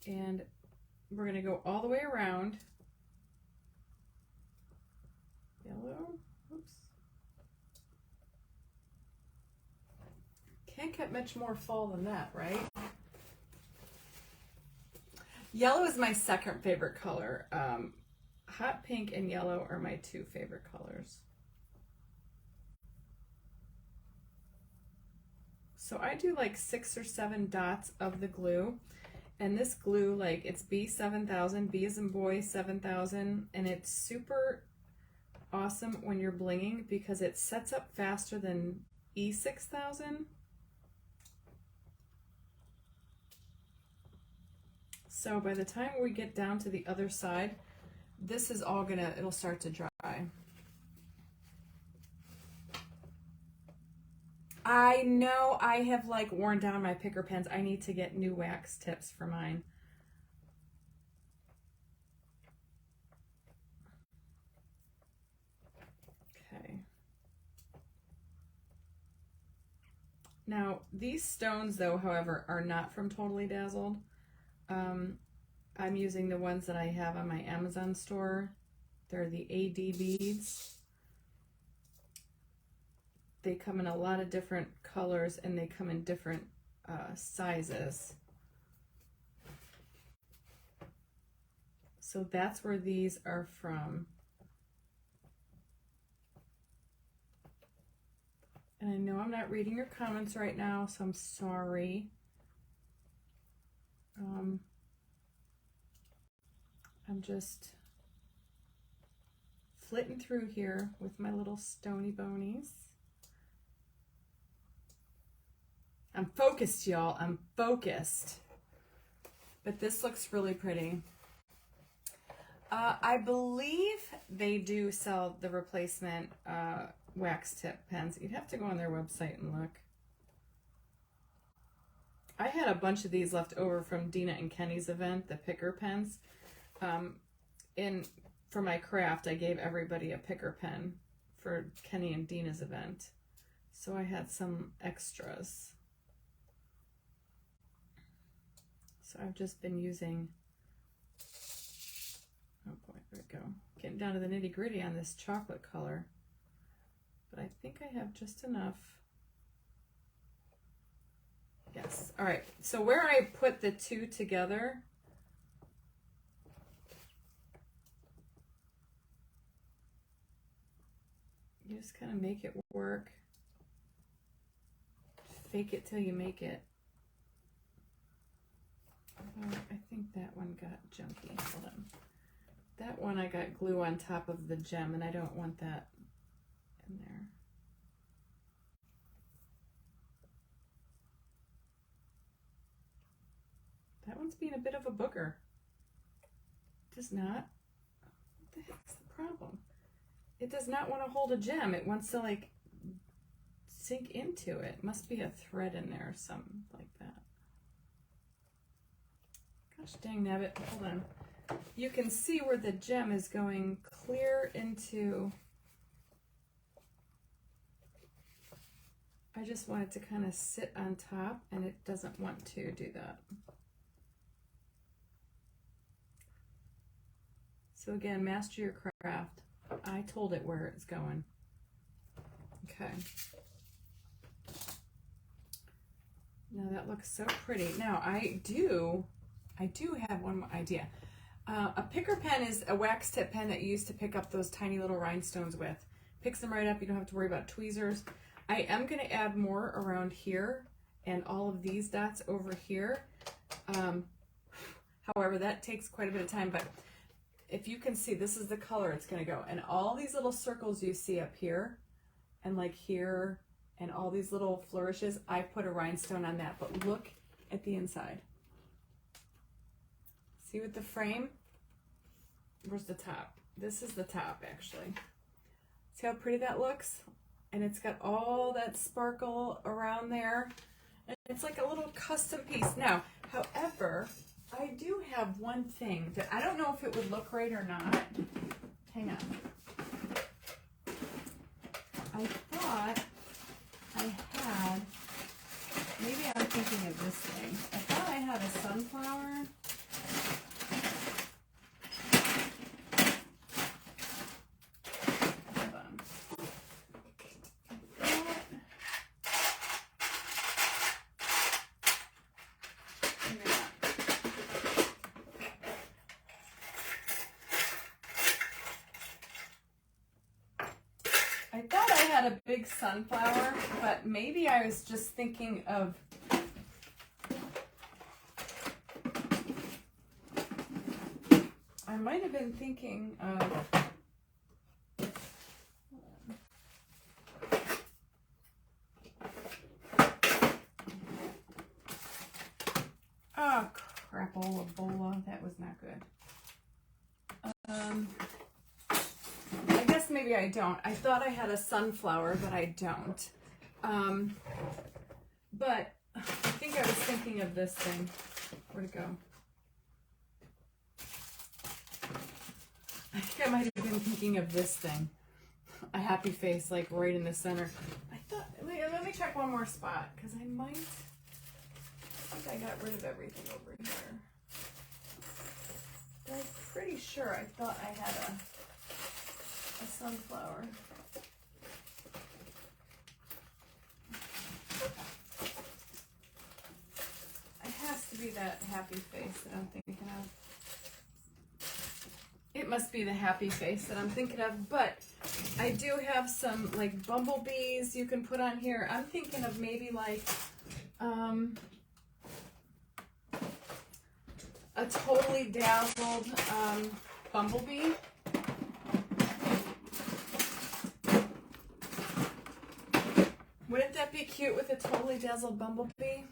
And we're gonna go all the way around. Yellow, oops. Can't get much more fall than that, right? Yellow is my second favorite color. Hot pink and yellow are my two favorite colors. So I do like 6 or 7 dots of the glue. And this glue, like, it's B7000, B as in boy 7000, and it's super awesome when you're blinging because it sets up faster than E6000. So by the time we get down to the other side, this is all it'll start to dry. I know I have like worn down my picker pens. I need to get new wax tips for mine. Okay. Now these stones though, however, are not from Totally Dazzled. I'm using the ones that I have on my Amazon store. They're the AD beads. They come in a lot of different colors and they come in different sizes. So that's where these are from. And I know I'm not reading your comments right now, so I'm sorry. I'm just flitting through here with my little stony bonies. I'm focused, y'all. I'm focused. But this looks really pretty. I believe they do sell the replacement wax tip pens. You'd have to go on their website and look. I had a bunch of these left over from Dina and Kenny's event, the picker pens. For my craft, I gave everybody a picker pen for Kenny and Dina's event. So I had some extras. So I've just been using, oh boy, there we go. Getting down to the nitty gritty on this chocolate color. But I think I have just enough. Yes, all right. So where I put the two together, you just kind of make it work. Fake it till you make it. Oh, I think that one got junky. Hold on. That one I got glue on top of the gem, and I don't want that in there. That one's being a bit of a booger. Does not. What the heck's the problem? It does not want to hold a gem. It wants to like sink into it. Must be a thread in there or something like that. Gosh dang nabbit, hold on. You can see where the gem is going clear into, I just want it to kind of sit on top, and it doesn't want to do that. So again, master your craft. I told it where it's going. Okay. Now that looks so pretty. Now I do have one more idea. A picker pen is a wax tip pen that you use to pick up those tiny little rhinestones with. Picks them right up. You don't have to worry about tweezers. I am going to add more around here and all of these dots over here. However, that takes quite a bit of time, but if you can see, this is the color it's going to go. And all these little circles you see up here and like here and all these little flourishes, I put a rhinestone on that, but look at the inside. See with the frame? Where's the top? This is the top, actually. See how pretty that looks? And it's got all that sparkle around there. And it's like a little custom piece. Now, however, I do have one thing that I don't know if it would look right or not. Hang on. I thought I had, maybe I'm thinking of this thing. I thought I had a sunflower. Hold on. I thought I had a big sunflower, but maybe I was just thinking of I might have been thinking of oh crapola bola, that was not good. I guess maybe I don't. I thought I had a sunflower, but I don't. But I think I was thinking of this thing. Where'd it go? I think I might have been thinking of this thing. A happy face, like right in the center. I thought, let me check one more spot, because I think I got rid of everything over here. But I'm pretty sure I thought I had a sunflower. It has to be that happy face that I'm thinking of. must be the happy face that I'm thinking of, but I do have some like bumblebees you can put on here. I'm thinking of maybe like a totally dazzled bumblebee. Wouldn't that be cute with a totally dazzled bumblebee?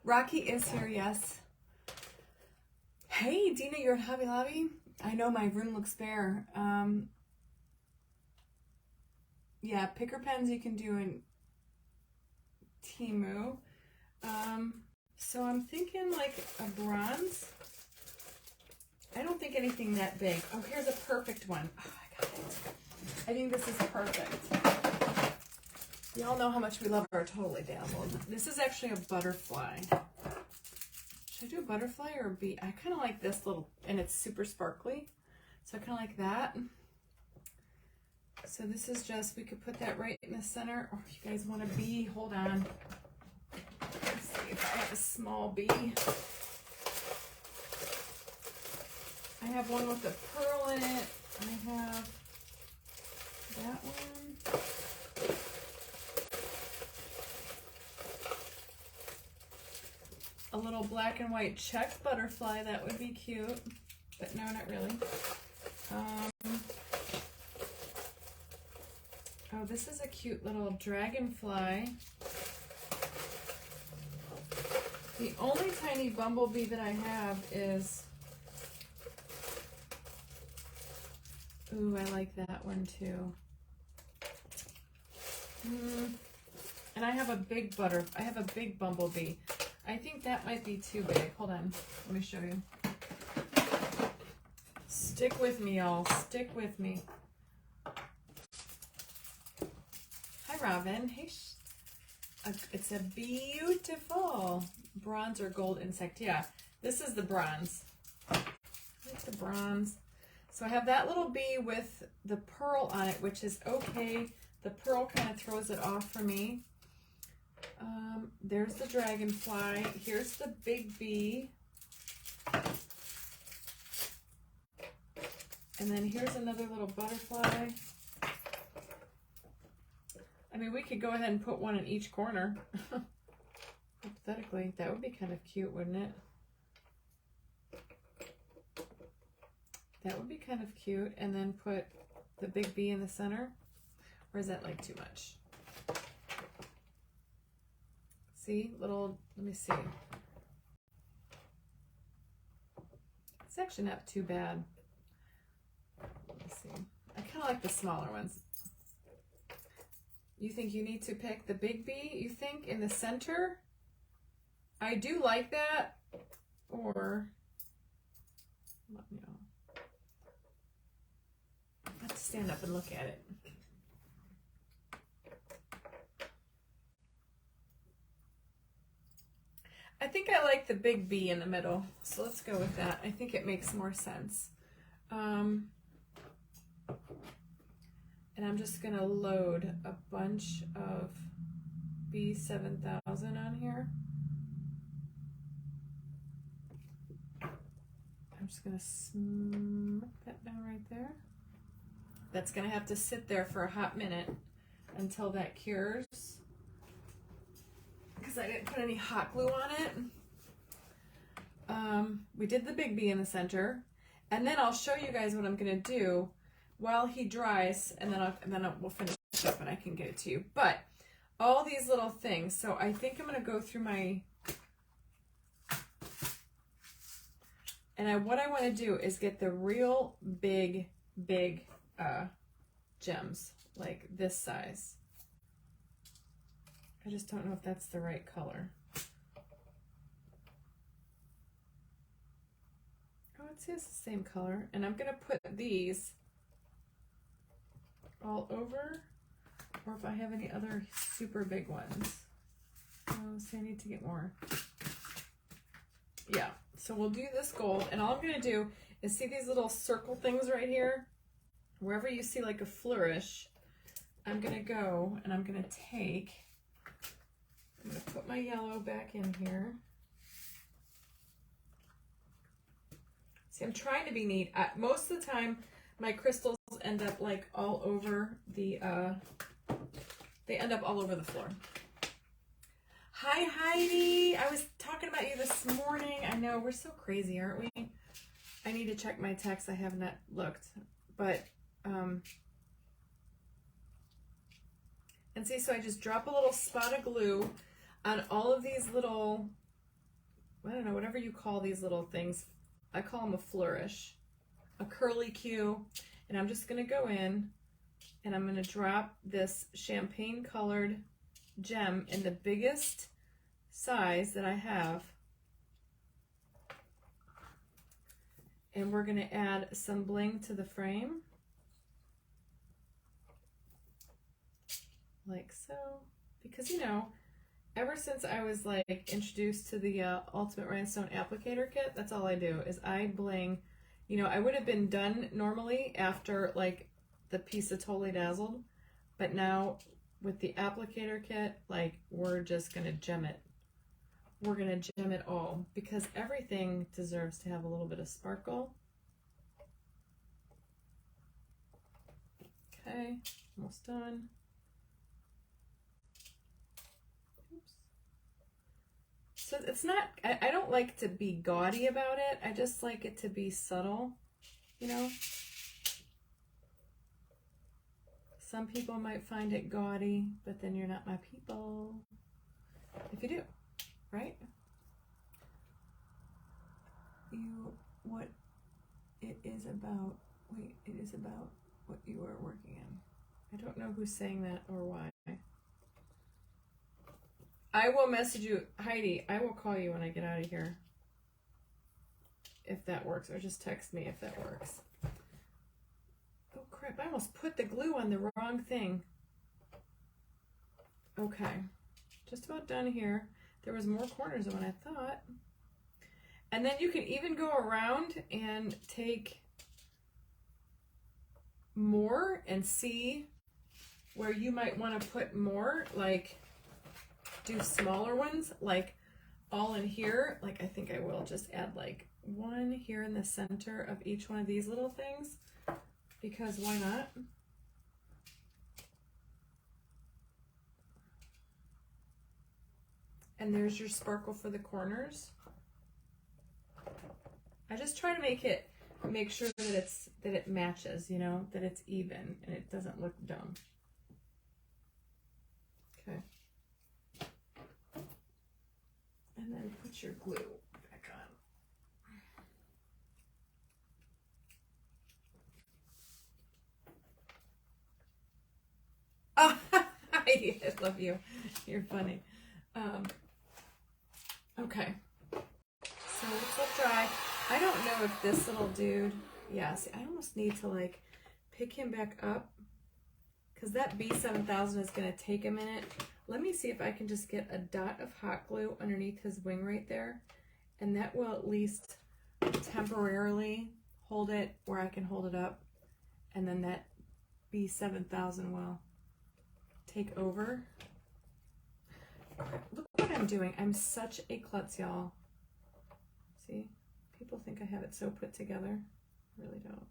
Rocky is here, yes. Hey, Dina, you're at Hobby Lobby? I know my room looks bare. Yeah, picker pens you can do in Temu. So I'm thinking like a bronze. I don't think anything that big. Oh, here's a perfect one. Oh, I got it. I think this is perfect. Y'all know how much we love our totally dazzled. This is actually a butterfly. Should I do a butterfly or a bee? I kind of like this little, and it's super sparkly. So I kind of like that. So this is just, we could put that right in the center. Or if you guys want a bee, hold on. Let's see if I have a small bee. I have one with a pearl in it. I have that one. A little black and white check butterfly, that would be cute. But no, not really. Oh, this is a cute little dragonfly. The only tiny bumblebee that I have is, ooh, I like that one too. And I have a big bumblebee. I think that might be too big. Hold on, let me show you. Stick with me, y'all. Stick with me. Hi, Robin. Hey, it's a beautiful bronze or gold insect. Yeah, this is the bronze. I like the bronze. So I have that little bee with the pearl on it, which is okay. The pearl kind of throws it off for me. There's the dragonfly. Here's the big bee. And then here's another little butterfly. I mean, we could go ahead and put one in each corner. Hypothetically, that would be kind of cute, wouldn't it? That would be kind of cute. And then put the big bee in the center. Or is that like too much? See, little, let me see. It's actually not too bad. Let me see. I kind of like the smaller ones. You think you need to pick the big bee, you think, in the center? I do like that. Or, let me know. I have to stand up and look at it. I think I like the big bee in the middle, so let's go with that. I think it makes more sense. And I'm just going to load a bunch of B7000 on here. I'm just going to smack that down right there. That's going to have to sit there for a hot minute until that cures, because I didn't put any hot glue on it. We did the big bee in the center, and then I'll show you guys what I'm going to do while he dries, and then we'll finish up and I can get it to you. But all these little things, so I think I'm going to go through my, and what I want to do is get the real big gems, like this size. I just don't know if that's the right color. Oh, it says the same color. And I'm going to put these all over, or if I have any other super big ones. Oh, so I need to get more. Yeah, so we'll do this gold, and all I'm going to do is see these little circle things right here? Wherever you see like a flourish, I'm going to go and I'm going to take, I'm going to put my yellow back in here. See, I'm trying to be neat. Most of the time, my crystals end up like all over the, they end up all over the floor. Hi, Heidi. I was talking about you this morning. I know, we're so crazy, aren't we? I need to check my text. I have not looked. But, and see, so I just drop a little spot of glue on all of these little, I don't know, whatever you call these little things. I call them a flourish, a curly Q. And I'm just going to go in and I'm going to drop this champagne colored gem in the biggest size that I have. And we're going to add some bling to the frame. Like so. Because, you know, ever since I was like introduced to the Ultimate Rhinestone Applicator Kit, that's all I do is I bling. You know, I would have been done normally after like the piece of Totally Dazzled, but now with the applicator kit, like we're just gonna gem it. We're gonna gem it all because everything deserves to have a little bit of sparkle. Okay, almost done. Oops. So it's not, I don't like to be gaudy about it. I just like it to be subtle, you know? Some people might find it gaudy, but then you're not my people. If you do, right? What it is about, wait, it is about what you are working in. I don't know who's saying that or why. I will message you, Heidi, I will call you when I get out of here. If that works, or just text me if that works. Oh crap, I almost put the glue on the wrong thing. Okay, just about done here. There was more corners than what I thought. And then you can even go around and take more and see where you might want to put more, like do smaller ones, like all in here. Like I think I will just add like one here in the center of each one of these little things, because why not? And there's your sparkle for the corners. I just try to make sure that it matches, you know, that it's even and it doesn't look dumb. Okay. And then put your glue back on. Oh, I love you. You're funny. Okay. So let's let dry. I don't know if this little dude, yeah, see, I almost need to like pick him back up because that B7000 is going to take a minute. Let me see if I can just get a dot of hot glue underneath his wing right there. And that will at least temporarily hold it where I can hold it up. And then that B7000 will take over. Look what I'm doing. I'm such a klutz, y'all. See? People think I have it so put together. I really don't.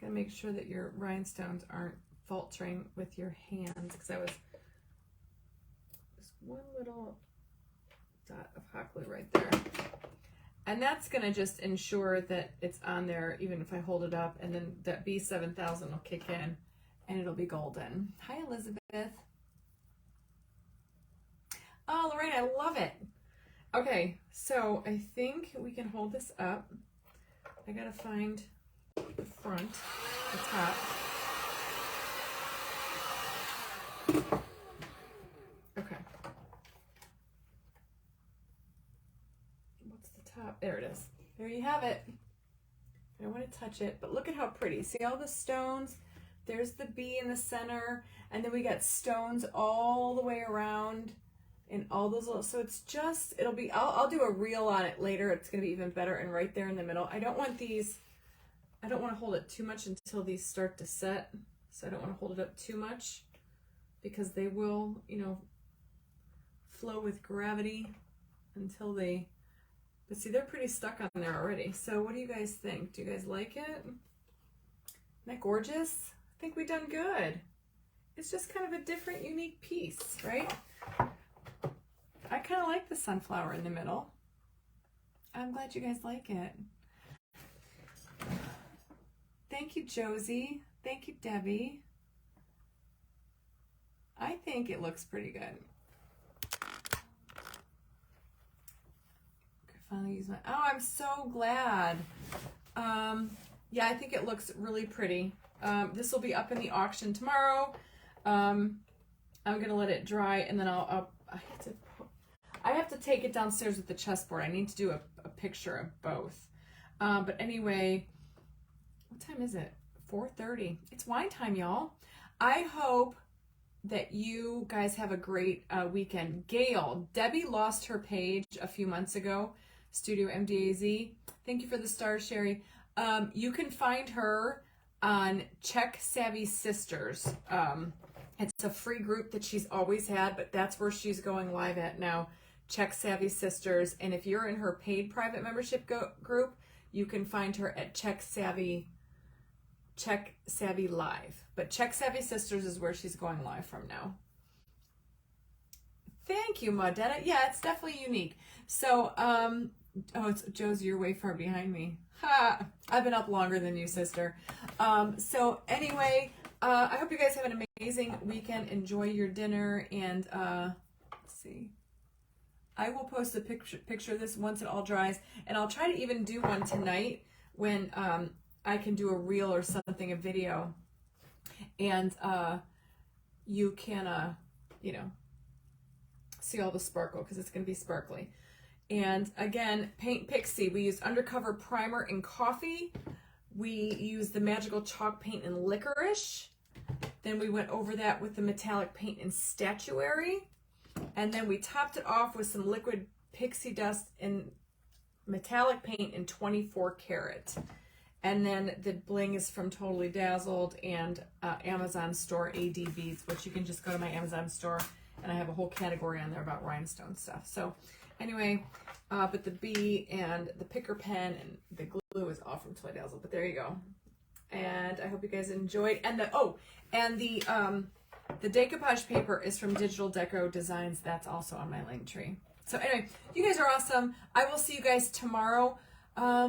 Gotta make sure that your rhinestones aren't faltering with your hands, because I was just one little dot of hot glue right there. And that's gonna just ensure that it's on there even if I hold it up, and then that B7000 will kick in and it'll be golden. Hi, Elizabeth. Oh, Lorraine, I love it. Okay, so I think we can hold this up. I gotta find the front, the top. Okay. What's the top? There it is. There you have it. I don't want to touch it, but look at how pretty. See all the stones? There's the B in the center, and then we got stones all the way around and all those little, so it's just, it'll be, I'll do a reel on it later. It's going to be even better. And right there in the middle, I don't want these, I don't want to hold it too much until these start to set. So I don't want to hold it up too much because they will, you know, flow with gravity. until they, but see, they're pretty stuck on there already. So what do you guys think? Do you guys like it? Isn't that gorgeous? I think we've done good. It's just kind of a different, unique piece, right? I kind of like the sunflower in the middle. I'm glad you guys like it. Thank you, Josie. Thank you, Debbie. I think it looks pretty good. Finally use my, oh, I'm so glad. Yeah, I think it looks really pretty. This will be up in the auction tomorrow. I'm gonna let it dry, and then I have to take it downstairs with the chessboard. I need to do a picture of both. But anyway, what time is it? 4:30. It's wine time, y'all. I hope that you guys have a great weekend. Gail, Debbie lost her page a few months ago. Studio MDAZ. Thank you for the stars, Sherry. You can find her on Czech Savvy Sisters. It's a free group that she's always had, but that's where she's going live at now. Czech Savvy Sisters. And if you're in her paid private membership group, you can find her at Czech Savvy Live. But Czech Savvy Sisters is where she's going live from now. Thank you, Maudetta. Yeah, it's definitely unique. So, oh, it's Josie, you're way far behind me. Ha! I've been up longer than you, sister. So anyway, I hope you guys have an amazing weekend. Enjoy your dinner, and let's see. I will post a picture of this once it all dries, and I'll try to even do one tonight when I can do a reel or something, a video, and you can, you know, see all the sparkle, because it's going to be sparkly. And again, Paint Pixie, we used Undercover Primer in Coffee. We used the Magical Chalk Paint in Licorice. Then we went over that with the Metallic Paint in Statuary. And then we topped it off with some liquid Pixie Dust in Metallic Paint in 24 karat. And then the bling is from Totally Dazzled and Amazon store AD Beads, which you can just go to my Amazon store, and I have a whole category on there about rhinestone stuff. So anyway, but the bee and the picker pen and the glue is all from Totally Dazzled, but there you go. And I hope you guys enjoyed. And the decoupage paper is from Digital Deco Designs. That's also on my link tree. So anyway, you guys are awesome. I will see you guys tomorrow. I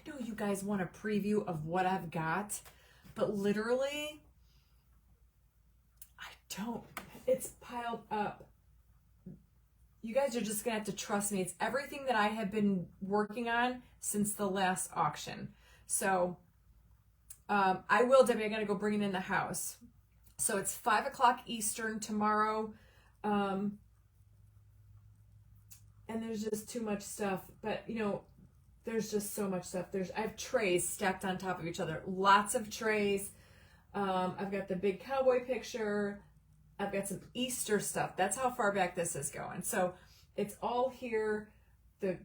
know you guys want a preview of what I've got, but literally, I don't. It's piled up. You guys are just gonna have to trust me. It's everything that I have been working on since the last auction. So I will, Debbie, I gotta go bring it in the house. So it's 5 o'clock Eastern tomorrow. And there's just too much stuff, but you know, there's just so much stuff. I have trays stacked on top of each other. Lots of trays. I've got the big cowboy picture. I've got some Easter stuff. That's how far back this is going. So it's all here. The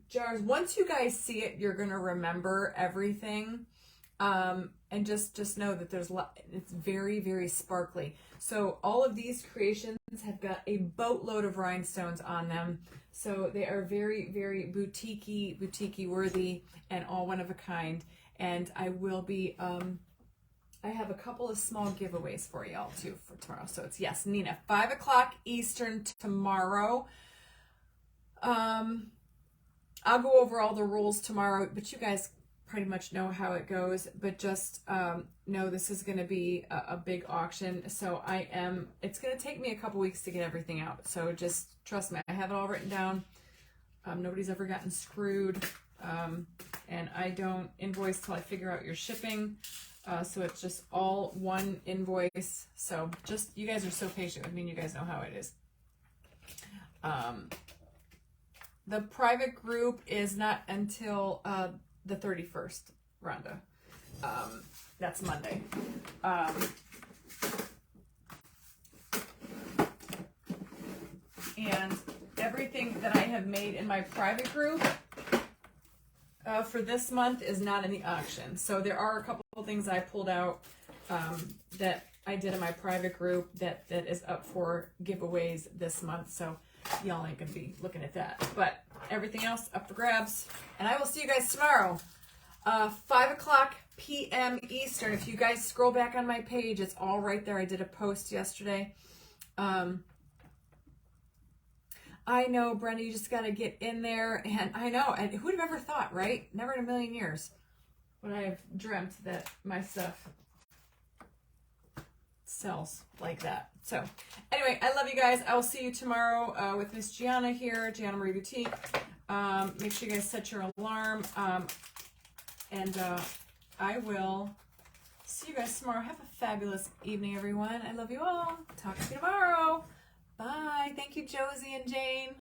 jars. Once you guys see it, you're gonna remember everything. And just know that it's very, very sparkly. So all of these creations have got a boatload of rhinestones on them. So they are very, very boutique-y worthy, and all one of a kind. And I will be, I have a couple of small giveaways for y'all too for tomorrow. So it's, yes, Nina, 5 o'clock Eastern tomorrow. I'll go over all the rules tomorrow, but you guys pretty much know how it goes. But just know this is going to be a big auction. So it's going to take me a couple weeks to get everything out. So just trust me, I have it all written down. Nobody's ever gotten screwed. And I don't invoice till I figure out your shipping. So it's just all one invoice. So just, you guys are so patient with me, and you guys know how it is. The private group is not until the 31st, Rhonda. That's Monday. And everything that I have made in my private group for this month is not in the auction. So there are a couple of things I pulled out that I did in my private group that is up for giveaways this month. So y'all ain't gonna be looking at that. But everything else up for grabs. And I will see you guys tomorrow, 5 o'clock p.m. Eastern. If you guys scroll back on my page, it's all right there. I did a post yesterday. I know, Brenda, you just got to get in there. And I know, and who'd have ever thought, right? Never in a million years would I have dreamt that my stuff sells like that. So anyway, I love you guys. I will see you tomorrow with Miss Gianna here, Gianna Marie Boutique. Make sure you guys set your alarm. And I will see you guys tomorrow. Have a fabulous evening, everyone. I love you all. Talk to you tomorrow. Bye. Thank you, Josie and Jane.